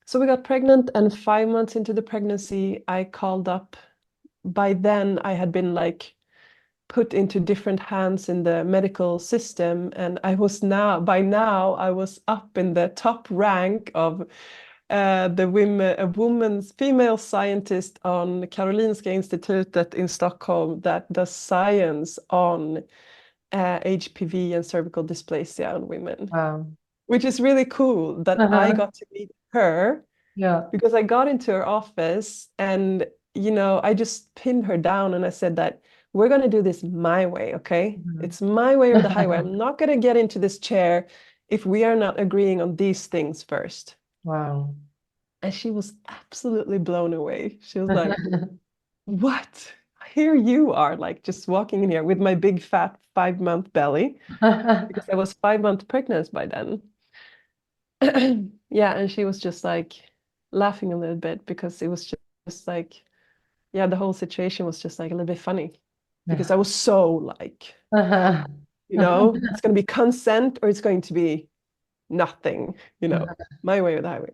So we got pregnant, and 5 months into the pregnancy, I called up. By then, I had been like put into different hands in the medical system, and by now, I was up in the top rank of female scientist on Karolinska Institutet in Stockholm that does science on HPV and cervical dysplasia on women. Wow. Which is really cool that I got to meet her. Yeah. Because I got into her office and, I just pinned her down and I said that we're going to do this my way, okay? It's my way or the highway. I'm not going to get into this chair if we are not agreeing on these things first. Wow. And she was absolutely blown away. She was like, what? Here you are, like just walking in here with my big fat 5-month belly, because I was 5 months pregnant by then. Yeah, and she was just like laughing a little bit because it was just like, yeah, the whole situation was just like a little bit funny because I was so like, it's going to be consent or it's going to be nothing, my way or the highway.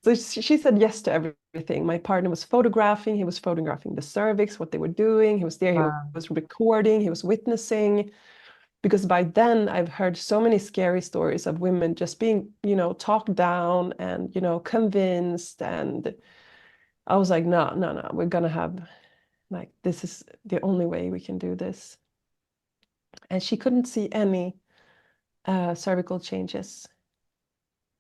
So she said yes to everything. My partner was photographing. He was photographing the cervix, what they were doing. He was there. He was recording. He was witnessing. Because by then I've heard so many scary stories of women just being, talked down and, convinced. And I was like, no, we're gonna have, like, this is the only way we can do this. And she couldn't see any cervical changes.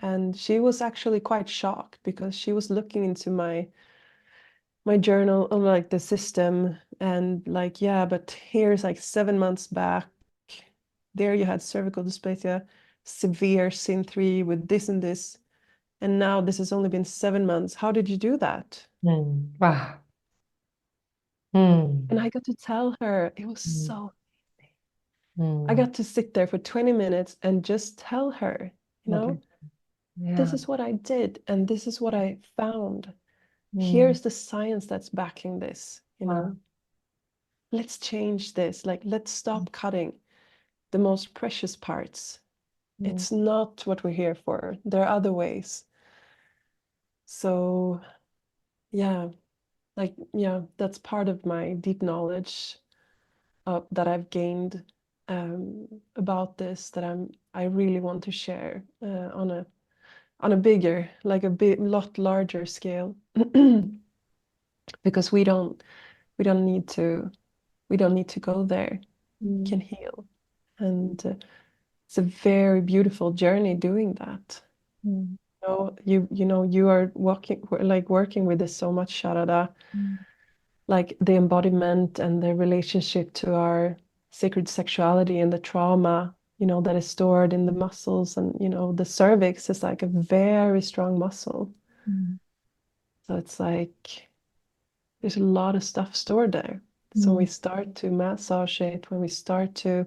And she was actually quite shocked because she was looking into my journal on like the system and like, yeah, but here's like 7 months back. There you had cervical dysplasia, severe sin 3 with this and this. And now this has only been 7 months. How did you do that? Wow. And I got to tell her, it was so easy. I got to sit there for 20 minutes and just tell her, this is what I did and this is what I found. Here's the science that's backing this, Let's change this. Like, let's stop cutting the most precious parts. It's not what we're here for. There are other ways. So, yeah, that's part of my deep knowledge that I've gained about this that I really want to share on a bigger, like lot larger scale, because we don't need to go there. We can heal, and it's a very beautiful journey doing that. You are working with this so much, Sharada, like the embodiment and the relationship to our sacred sexuality and the trauma, that is stored in the muscles, and the cervix is like a very strong muscle. So it's like there's a lot of stuff stored there. So when we start to massage it, when we start to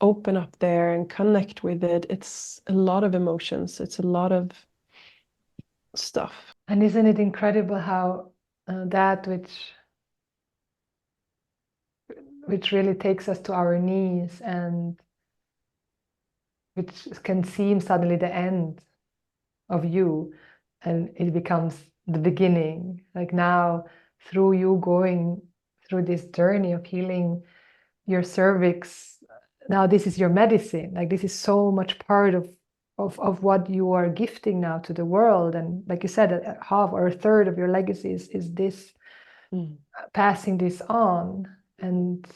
open up there and connect with it, it's a lot of emotions, it's a lot of stuff. And isn't it incredible how that which really takes us to our knees and which can seem suddenly the end of you, and it becomes the beginning. Like now, through you going through this journey of healing your cervix, now this is your medicine. Like this is so much part of what you are gifting now to the world. And like you said, half or a third of your legacy is this passing this on. And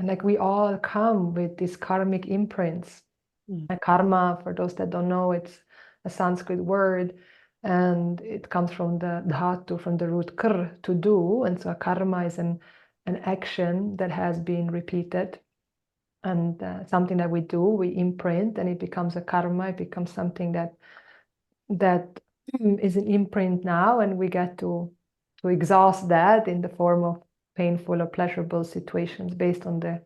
like we all come with these karmic imprints. And karma, for those that don't know, it's a Sanskrit word and it comes from the dhatu, from the root kr, to do. And so karma is an action that has been repeated, and something that we do, we imprint, and it becomes a karma. It becomes something that is an imprint now, and we get to exhaust that in the form of painful or pleasurable situations based on the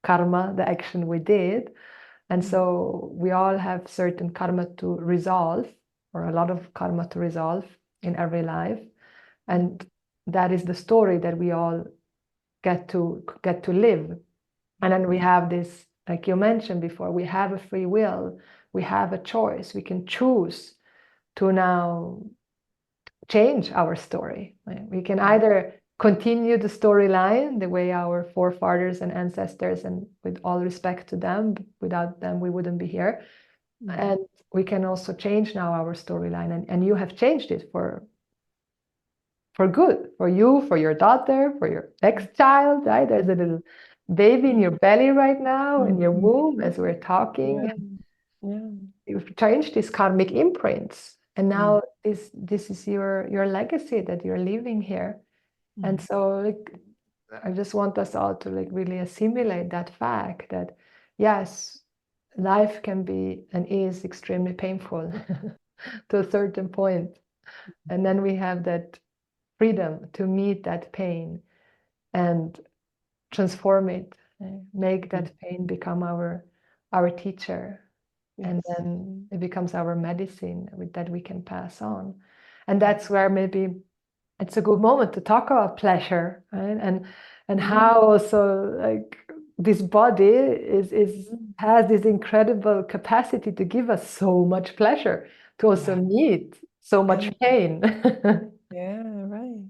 karma, the action we did. And so we all have certain karma to resolve, or a lot of karma to resolve in every life. And that is the story that we all get to live. And then we have this, like you mentioned before, we have a free will, we have a choice, we can choose to now change our story. We can either continue the storyline the way our forefathers and ancestors, and with all respect to them, without them we wouldn't be here. And we can also change now our storyline, and you have changed it for good, for you, for your daughter, for your next child, right? There's a little baby in your belly right now, in your womb, as we're talking. You've changed these karmic imprints, and now this is your legacy that you're leaving here. And so, like, I just want us all to like really assimilate that fact that yes, life can be and is extremely painful to a certain point, and then we have that freedom to meet that pain and transform it, make that pain become our teacher. And then it becomes our medicine that we can pass on. And that's where maybe it's a good moment to talk about pleasure, right? And how also like this body has this incredible capacity to give us so much pleasure, to also meet so much pain. Right.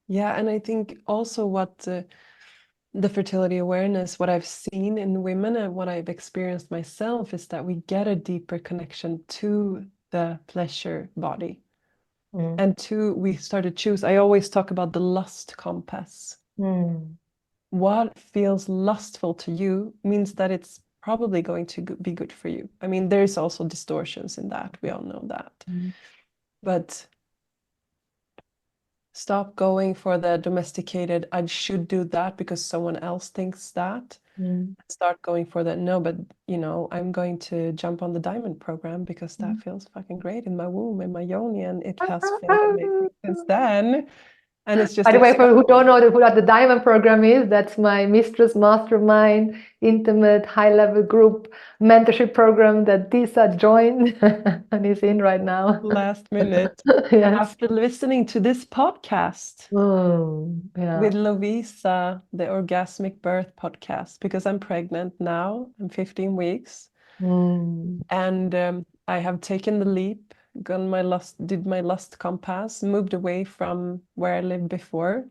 Yeah, and I think also what the fertility awareness, what I've seen in women and what I've experienced myself, is that we get a deeper connection to the pleasure body. And we start to choose. I always talk about the lust compass. What feels lustful to you means that it's probably going to be good for you. I mean, there's also distortions in that. We all know that. But stop going for the domesticated, I should do that because someone else thinks that. Start going for that, no, but you know, I'm going to jump on the diamond program because that feels fucking great in my womb, in my yoni, and it has felt amazing since then. And it's just By the way, for who don't know what the diamond program is, that's my mistress mastermind, intimate, high-level group mentorship program that Disa joined and is in right now. Last minute. After listening to this podcast with Lovisa, the Orgasmic Birth podcast, because I'm pregnant now, I'm 15 weeks. And I have taken the leap, did my lust compass, moved away from where I lived before.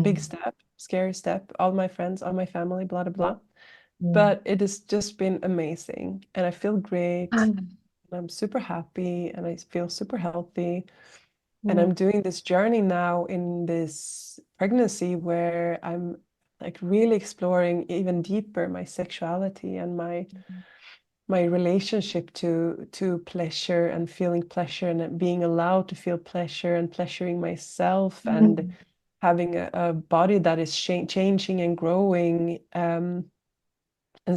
Big step, scary step. All my friends, all my family, blah, blah, blah. But it has just been amazing. And I feel great. I'm super happy and I feel super healthy. And I'm doing this journey now in this pregnancy where I'm like really exploring even deeper my sexuality and my relationship to pleasure and feeling pleasure and being allowed to feel pleasure and pleasuring myself and having a body that is changing and growing, and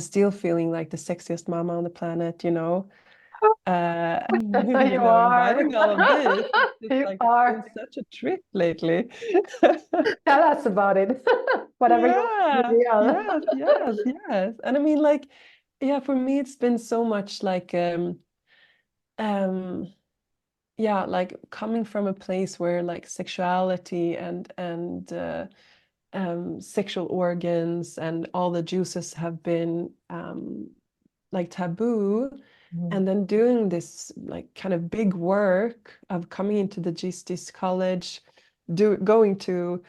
still feeling like the sexiest mama on the planet, you know. You know, having all of this, it's like it's been such a trip lately. Tell us about it. Whatever you want to reveal. Yes. And I mean, like, yeah, for me, it's been so much like, yeah, like coming from a place where like sexuality and sexual organs and all the juices have been like taboo, and then doing this like kind of big work of coming into the G-Stis college, going to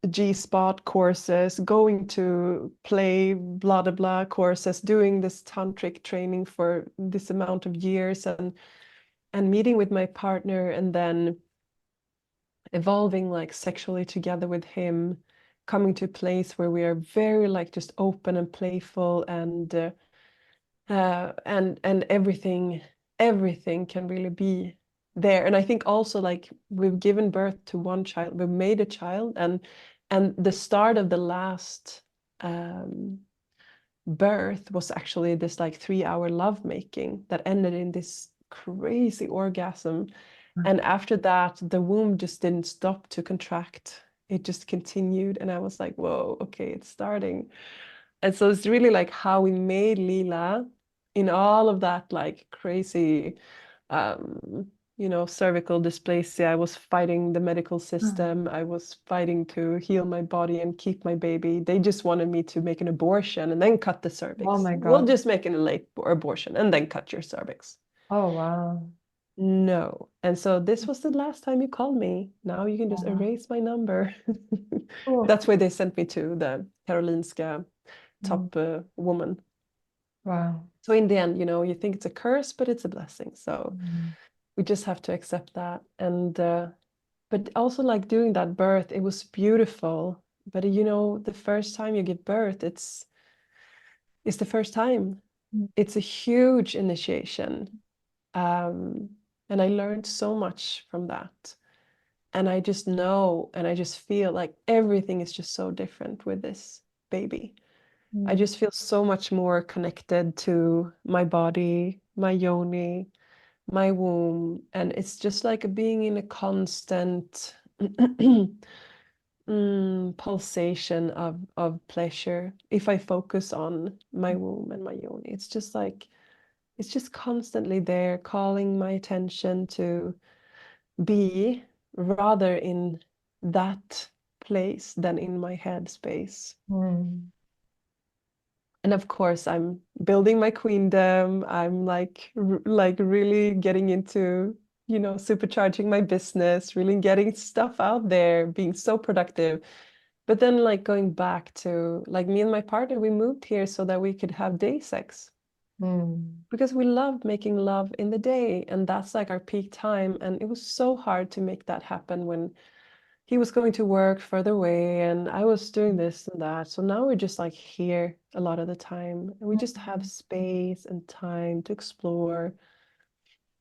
G-spot courses, going to play blah blah blah courses, doing this tantric training for this amount of years, and meeting with my partner, and then evolving like sexually together with him, coming to a place where we are very like just open and playful, and everything everything can really be there. And I think also like we've given birth to one child, we've made a child, and the start of the last birth was actually this like 3-hour lovemaking that ended in this crazy orgasm. And after that, the womb just didn't stop to contract. It just continued. And I was like, whoa, okay, it's starting. And so it's really like how we made Lila in all of that like crazy, cervical dysplasia. I was fighting the medical system. I was fighting to heal my body and keep my baby. They just wanted me to make an abortion and then cut the Oh cervix. my We'll God. just make an late abortion and then cut your cervix. Oh, wow. No. And so this was the last time you called me. Now you can just Wow. erase my number. Oh, That's why they sent me to the Karolinska mm, top woman. wow. So in the end, you think it's a curse, but it's a blessing. So Mm, we just have to accept that. And but also like doing that birth, it was beautiful. But the first time you give birth, it's the first time. mm, It's a huge initiation. Um, and I learned so much from that. And I just know and I just feel like everything is just so different with this baby. I mm, just feel so much more connected to my body, my yoni, my womb, and it's just like being in a constant pulsation of pleasure. If I focus on my womb and my yoni, it's just like it's just constantly there, calling my attention to be rather in that place than in my head space. mm, And of course, I'm building my queendom. I'm like really getting into, supercharging my business, really getting stuff out there, being so productive. But then like going back to like me and my partner, we moved here so that we could have day sex mm, because we love making love in the day, and that's like our peak time. And it was so hard to make that happen when he was going to work further away and I was doing this and that. So now we're just like here a lot of the time and we just have mm, space and time to explore.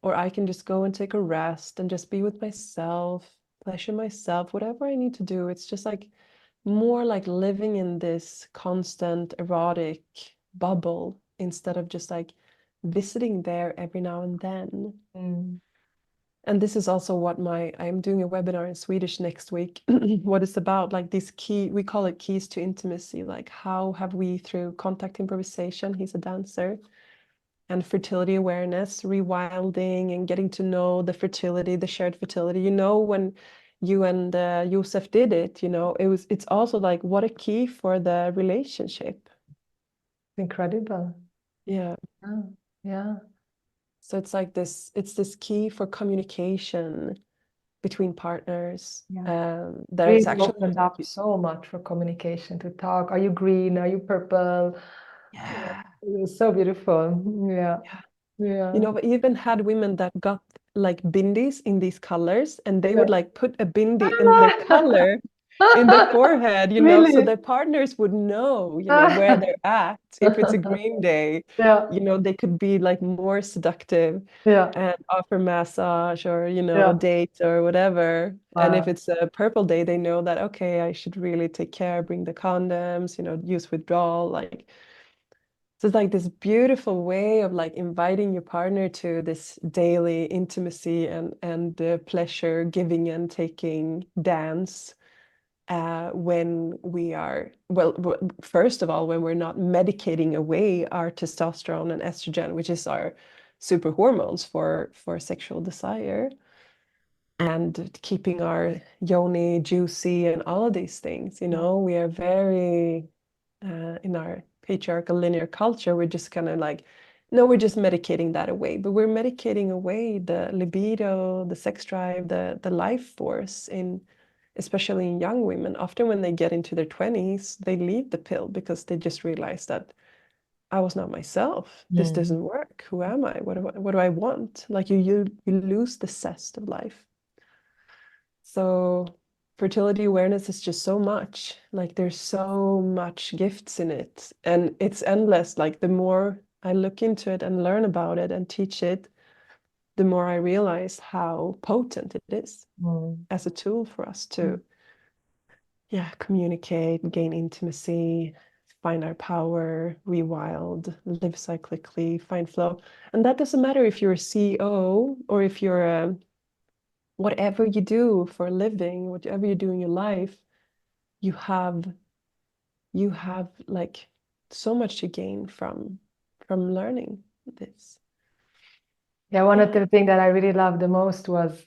Or I can just go and take a rest and just be with myself, pleasure myself, whatever I need to do. It's just like more like living in this constant erotic bubble instead of just like visiting there every now and then. mm, And this is also what I'm doing a webinar in Swedish next week. What it's about, like this key, we call it keys to intimacy. Like how have we, through contact improvisation, he's a dancer, and fertility awareness, rewilding, and getting to know the fertility, the shared fertility. When you and Josef did it, it's also like what a key for the relationship. incredible. Yeah. Yeah. Yeah. So it's this key for communication between partners, Yeah. that is Really actually opened up so much for communication to talk. Are you green? Are you purple? Yeah. yeah, It was so beautiful. Yeah. yeah. Yeah. We even had women that got like bindis in these colors, and they would Yeah. like put a bindi in their color in the forehead, so Really? their partners would know, where they're at. If it's a green day, Yeah. they could be like more seductive Yeah. and offer massage or, Yeah. date or whatever. And if Wow. it's a purple day, they know that, okay, I should really take care, bring the condoms, use withdrawal, like. So it's like this beautiful way of like inviting your partner to this daily intimacy and pleasure giving and taking dance, when we are, well, first of all, when we're not medicating away our testosterone and estrogen, which is our super hormones for sexual desire, and keeping our yoni juicy and all of these things. We are very, in our patriarchal linear culture, we're just kind of like, no, we're just medicating that away, but we're medicating away the libido, the sex drive, the life force in, especially in young women. Often when they get into their 20s, they leave the pill because they just realize that I was not myself. This Mm. doesn't work. Who am I? What do I want? Like you lose the zest of life. So fertility awareness is just so much. Like there's so much gifts in it, and it's endless. Like the more I look into it and learn about it and teach it, the more I realize how potent it is as a tool for us to communicate, gain intimacy, find our power, rewild, live cyclically, find flow. And that doesn't matter if you're a CEO or if you're a whatever you do for a living, whatever you do in your life, you have like so much to gain from learning this. Yeah, one of the things that I really loved the most was,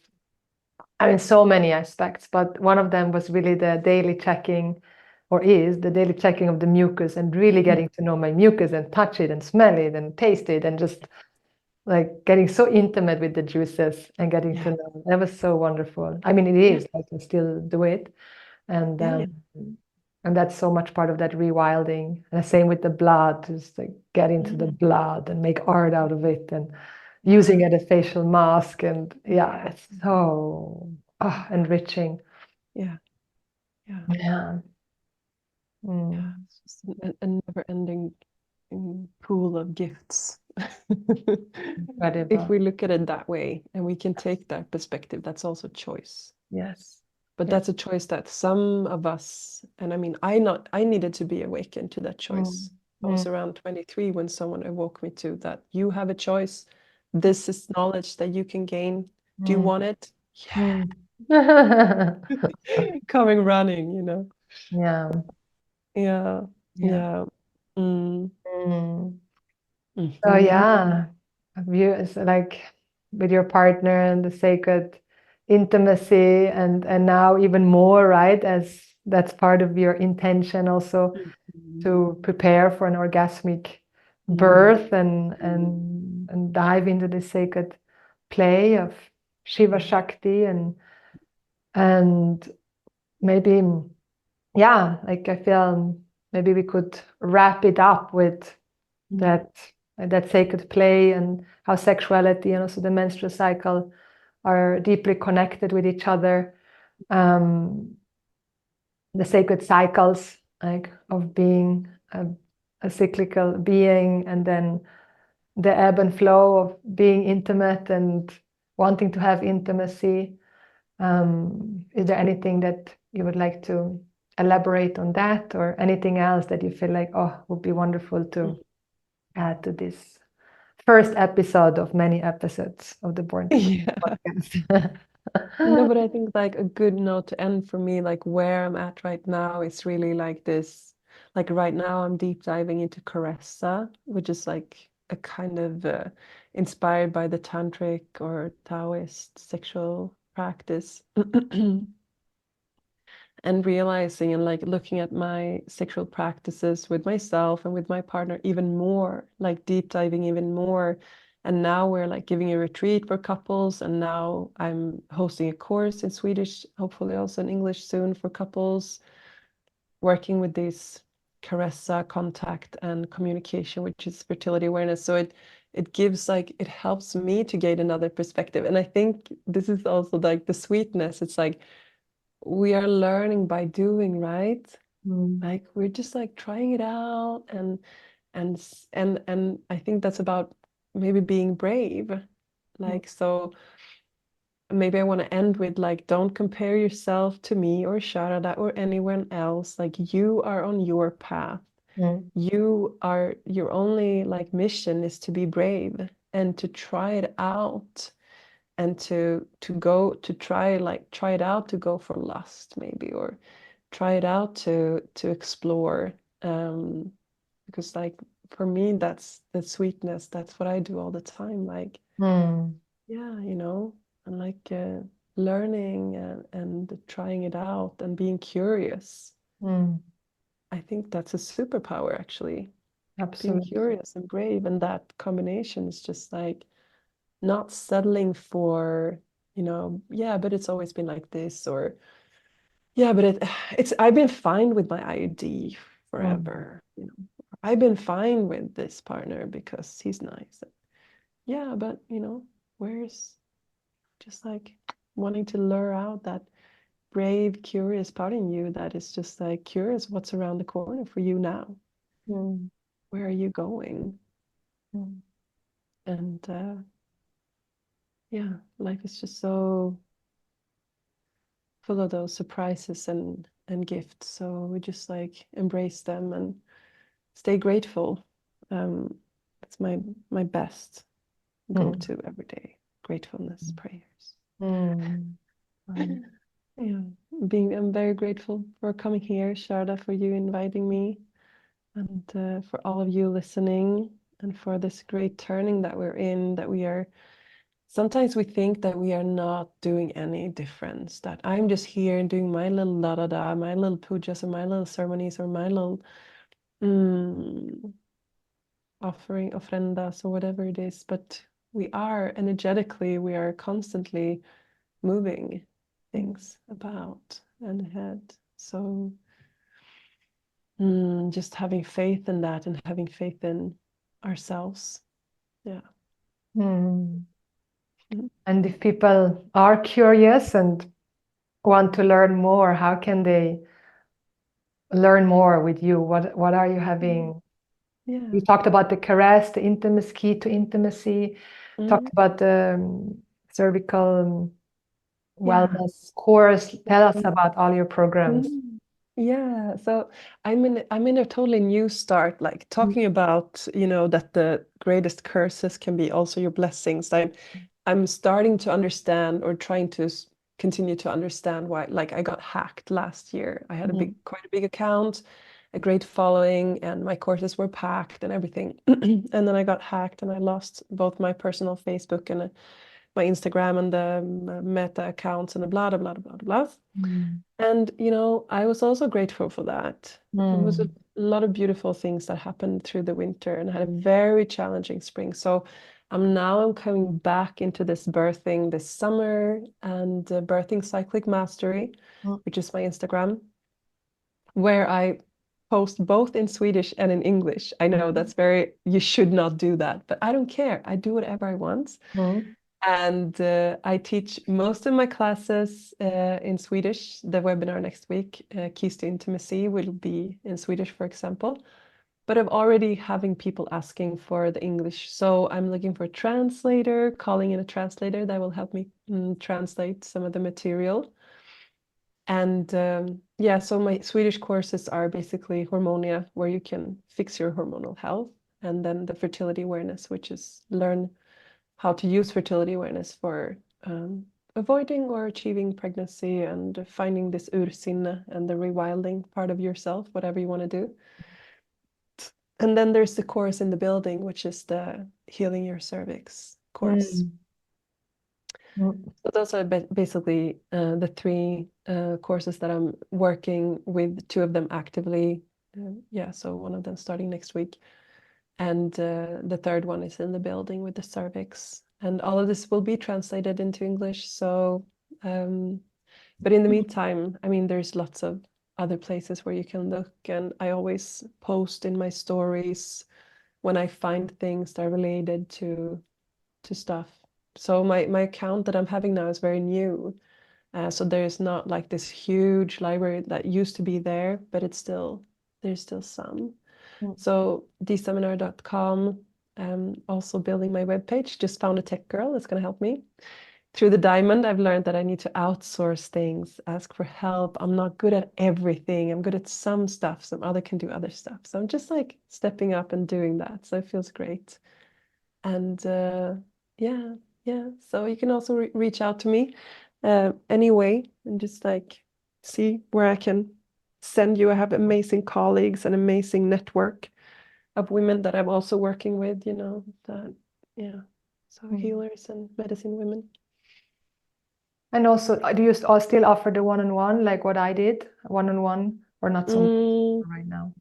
I mean, so many aspects, but one of them was really the daily checking, or is the daily checking of the mucus, and really getting to know my mucus and touch it and smell it and taste it, and just like getting so intimate with the juices and getting to know. That was so wonderful. I mean, it is like I still do it, and that's so much part of that rewilding. And the same with the blood, just like get into the blood and make art out of it, and using it as a facial mask, and it's so enriching. Yeah. It's just a never-ending pool of gifts. If we look at it that way, and we can take that perspective, that's also choice. Yes. But that's a choice that some of us, and I mean, I needed to be awakened to that choice. I was around 23 when someone awoke me to that. You have a choice. This is knowledge that you can gain. Do you want it? Yeah. Coming running, you know. Yeah. So it's like with your partner and the sacred intimacy, and now even more, right? As that's part of your intention also to prepare for an orgasmic birth, and dive into the sacred play of Shiva Shakti, and maybe like I feel maybe we could wrap it up with that sacred play, and how sexuality and also the menstrual cycle are deeply connected with each other. The sacred cycles, like of being a cyclical being, and then the ebb and flow of being intimate and wanting to have intimacy. Is there anything that you would like to elaborate on that, or anything else that you feel like, would be wonderful to add to this first episode of many episodes of the Born to Be podcast? No, but I think like a good note to end for me, like where I'm at right now, is really like this. Like right now, I'm deep diving into Caressa, which is like a kind of inspired by the tantric or Taoist sexual practice. And realizing and like looking at my sexual practices with myself and with my partner even more, like deep diving even more. And now we're like giving a retreat for couples, and now I'm hosting a course in Swedish, hopefully also in English soon, for couples, working with this Caressa contact and communication, which is fertility awareness. So it gives like, it helps me to gain another perspective. And I think this is also like the sweetness. It's like we are learning by doing, right? Like we're just like trying it out, and I think that's about maybe being brave. Like, so maybe I want to end with like, don't compare yourself to me or Sharada or anyone else. Like, you are on your path. Your only like mission is to be brave and to try it out, and to try it out, to go for lust maybe, or try it out to explore, because like for me, that's the sweetness. That's what I do all the time, like you know, and like learning and trying it out and being curious. I think that's a superpower, actually. Being curious and brave, and that combination is just like not settling for, you know, but it's always been like this, or but it's I've been fine with my IUD forever, you know. I've been fine with this partner because he's nice. But you know, where's just like wanting to lure out that brave, curious part in you that is just like curious what's around the corner for you now. Where are you going? And yeah, life is just so full of those surprises and gifts. So we just like embrace them and stay grateful. That's my best go-to every day. Gratefulness prayers. Mm. Mm. Yeah, I'm very grateful for coming here, Sharda, for you inviting me, and for all of you listening, and for this great turning that we're in, that we are. Sometimes we think that we are not doing any difference, that I'm just here and doing my little da da da, my little pujas and my little ceremonies or my little offering, ofrendas or whatever it is. But we are energetically, we are constantly moving things about and ahead. So just having faith in that and having faith in ourselves. Yeah. Mm. Mm. And if people are curious and want to learn more, how can they learn more with you? What are you having? Yeah. You talked about the caress, the intimacy, key to intimacy. Talked about the cervical Yeah. wellness course. Tell us about all your programs. Yeah, so I'm in a totally new start, like talking about, that the greatest curses can be also your blessings. I'm starting to understand, or trying to continue to understand why, like I got hacked last year. I had quite a big account, a great following, and my courses were packed and everything. And then I got hacked and I lost both my personal Facebook and my Instagram and the Meta accounts and the blah, blah, blah, blah, blah. And, I was also grateful for that. It was a lot of beautiful things that happened through the winter, and I had a very challenging spring. So I'm coming back into this birthing this summer, and birthing cyclic mastery, which is my Instagram, where I post both in Swedish and in English. I know you should not do that, but I don't care. I do whatever I want. And I teach most of my classes in Swedish. The webinar next week, Keys to Intimacy, will be in Swedish, for example. But I'm already having people asking for the English. So I'm looking for a translator, calling in a translator that will help me translate some of the material. And yeah, so my Swedish courses are basically Hormonia, where you can fix your hormonal health. And then the fertility awareness, which is learn how to use fertility awareness for avoiding or achieving pregnancy and finding this ursinne and the rewilding part of yourself, whatever you want to do. And then there's the course in the building, which is the healing your cervix course. So those are basically the three courses that I'm working with, two of them actively. Yeah, so one of them starting next week. And the third one is in the building with the cervix. And all of this will be translated into English. So, but in the meantime, I mean, there's lots of other places where you can look. And I always post in my stories when I find things that are related to stuff. So my account that I'm having now is very new. So there's not like this huge library that used to be there, but there's still some. So disamineur.com, also building my webpage, just found a tech girl that's going to help me. Through the diamond, I've learned that I need to outsource things, ask for help. I'm not good at everything. I'm good at some stuff. Some other can do other stuff. So I'm just like stepping up and doing that. So it feels great. And yeah. So you can also reach out to me anyway, and just like see where I can send you. I have amazing colleagues, an amazing network of women that I'm also working with, so healers and medicine women. And also, do you all still offer the one-on-one, like what I did, one-on-one, or not so much right now?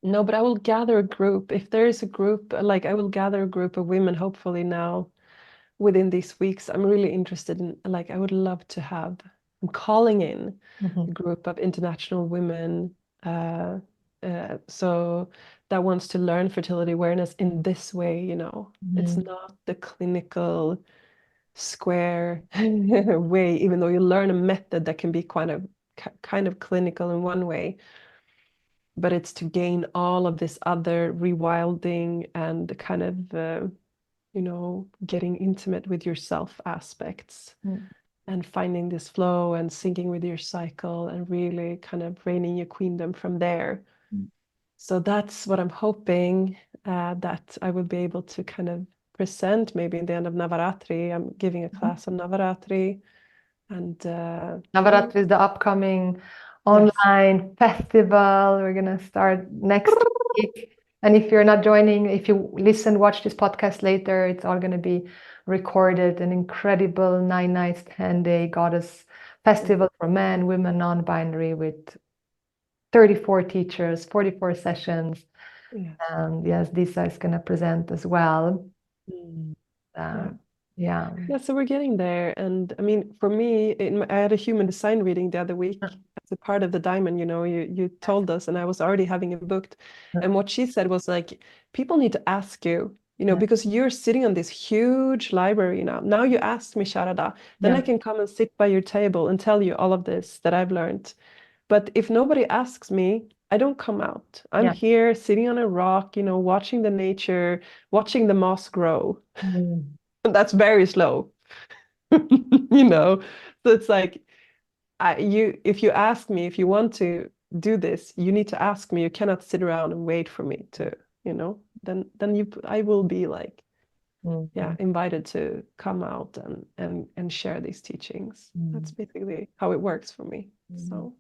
No, but I will gather a group. If there is a group, like I will gather a group of women, hopefully now within these weeks. I'm really interested in, like, I would love to I'm calling in a group of international women. So that wants to learn fertility awareness in this way, It's not the clinical square way, even though you learn a method that can be kind of clinical in one way, but it's to gain all of this other rewilding and kind of getting intimate with yourself aspects and finding this flow and syncing with your cycle and really kind of reigning your queendom from there. So that's what I'm hoping that I will be able to kind of present maybe in the end of Navaratri. I'm giving a class on Navaratri. And Navaratri is the upcoming online festival. We're going to start next week. And if you're not joining, if you watch this podcast later, it's all going to be recorded. An incredible 9 nights, 10-day goddess festival for men, women, non-binary, with 34 teachers, 44 sessions. And yes, Disa is going to present as well. Yeah, so we're getting there. And I mean, for me, I had a human design reading the other week as a part of the diamond. You told us, and I was already having it booked. And what she said was like, people need to ask you, because you're sitting on this huge library now. Now you asked me, Sharada, then I can come and sit by your table and tell you all of this that I've learned. But if nobody asks me, I don't come out. I'm here sitting on a rock, watching the nature, watching the moss grow. That's very slow. So it's like, if you ask me, if you want to do this, you need to ask me. You cannot sit around and wait for me to, then I will be like, invited to come out and share these teachings. That's basically how it works for me. So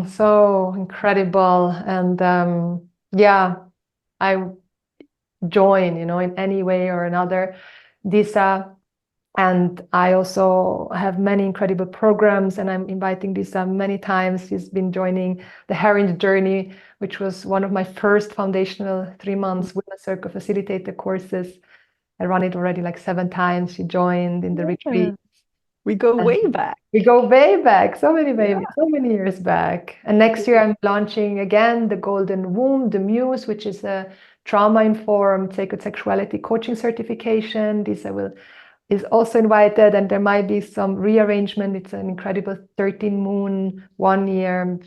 so incredible. And I join, in any way or another, Disa. And I also have many incredible programs, and I'm inviting Disa many times. She's been joining the Herring Journey, which was one of my first foundational 3 months Women's Circle Facilitator courses. I run it already like 7 times. She joined in the retreat. We go way back. We go way back, so many years back. And next year I'm launching again the Golden Womb, the Muse, which is a trauma-informed sacred sexuality coaching certification. Disa is also invited, and there might be some rearrangement. It's an incredible 13 moon, 1 year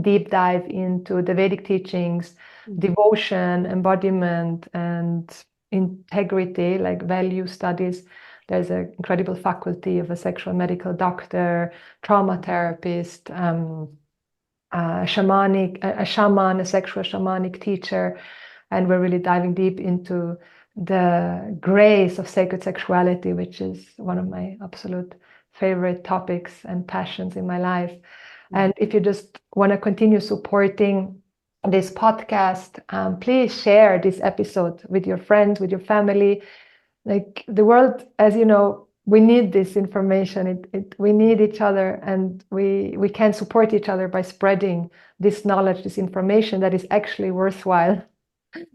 deep dive into the Vedic teachings, devotion, embodiment, and integrity, like value studies. There's an incredible faculty of a sexual medical doctor, trauma therapist, a shaman, a sexual shamanic teacher, and we're really diving deep into the grace of sacred sexuality, which is one of my absolute favorite topics and passions in my life. And if you just want to continue supporting this podcast, please share this episode with your friends, with your family. Like the world, as you know, we need this information. We need each other, and we can support each other by spreading this knowledge, this information that is actually worthwhile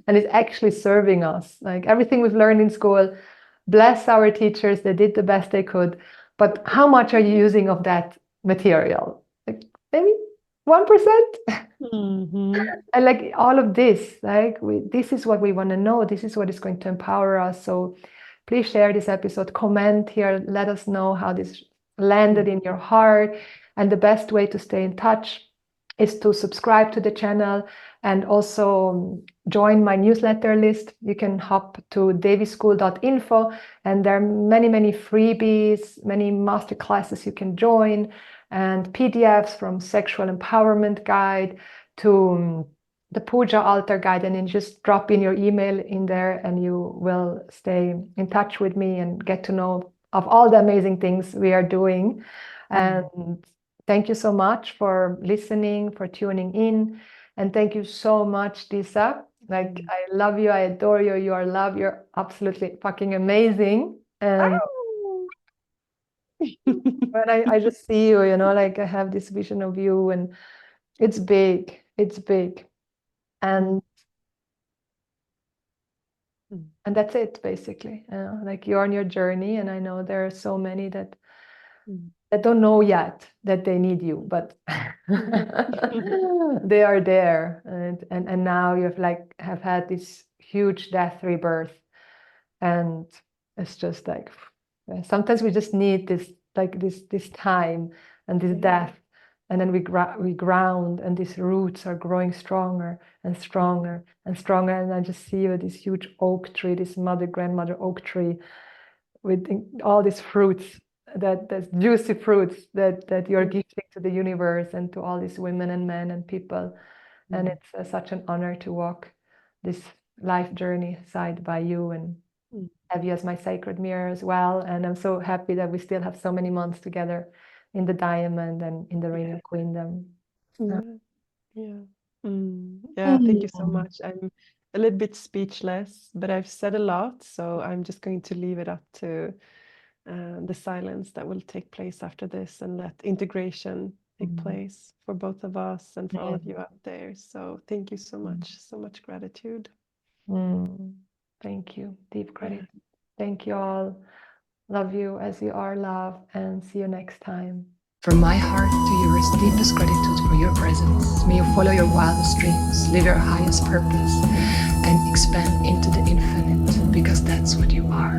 and is actually serving us. Like everything we've learned in school, bless our teachers, they did the best they could. But how much are you using of that material? Like maybe 1%. And like all of this, this is what we want to know. This is what is going to empower us. So please share this episode, comment here, let us know how this landed in your heart. And the best way to stay in touch is to subscribe to the channel and also join my newsletter list. You can hop to devischool.info, and there are many, many freebies, many masterclasses you can join, and PDFs from sexual empowerment guide to the puja altar guide. And then just drop in your email in there, and you will stay in touch with me and get to know of all the amazing things we are doing. And thank you so much for listening, for tuning in. And thank you so much, Disa. Like, I love you. I adore you. You are love. You're absolutely fucking amazing. And when I just see you, like I have this vision of you, and it's big. It's big. And that's it, basically. Like you're on your journey, and I know there are so many that don't know yet that they need you, but they are there, and now you have had this huge death rebirth, and it's just like sometimes we just need this this time and this death And then we ground, and these roots are growing stronger and stronger and stronger. And I just see this huge oak tree, this grandmother oak tree, with all these fruits, that juicy fruits that you're gifting to the universe and to all these women and men and people. And it's such an honor to walk this life journey side by you and have you as my sacred mirror as well. And I'm so happy that we still have so many months together in the diamond and in the ring of queendom. Thank you so much. I'm a little bit speechless, but I've said a lot, so I'm just going to leave it up to the silence that will take place after this, and let integration take place for both of us and for all of you out there. So thank you so much gratitude. Thank you, deep gratitude. Thank you all. Love you as you are loved, and see you next time. From my heart to yours, deepest gratitude for your presence. May you follow your wildest dreams, live your highest purpose, and expand into the infinite, because that's what you are.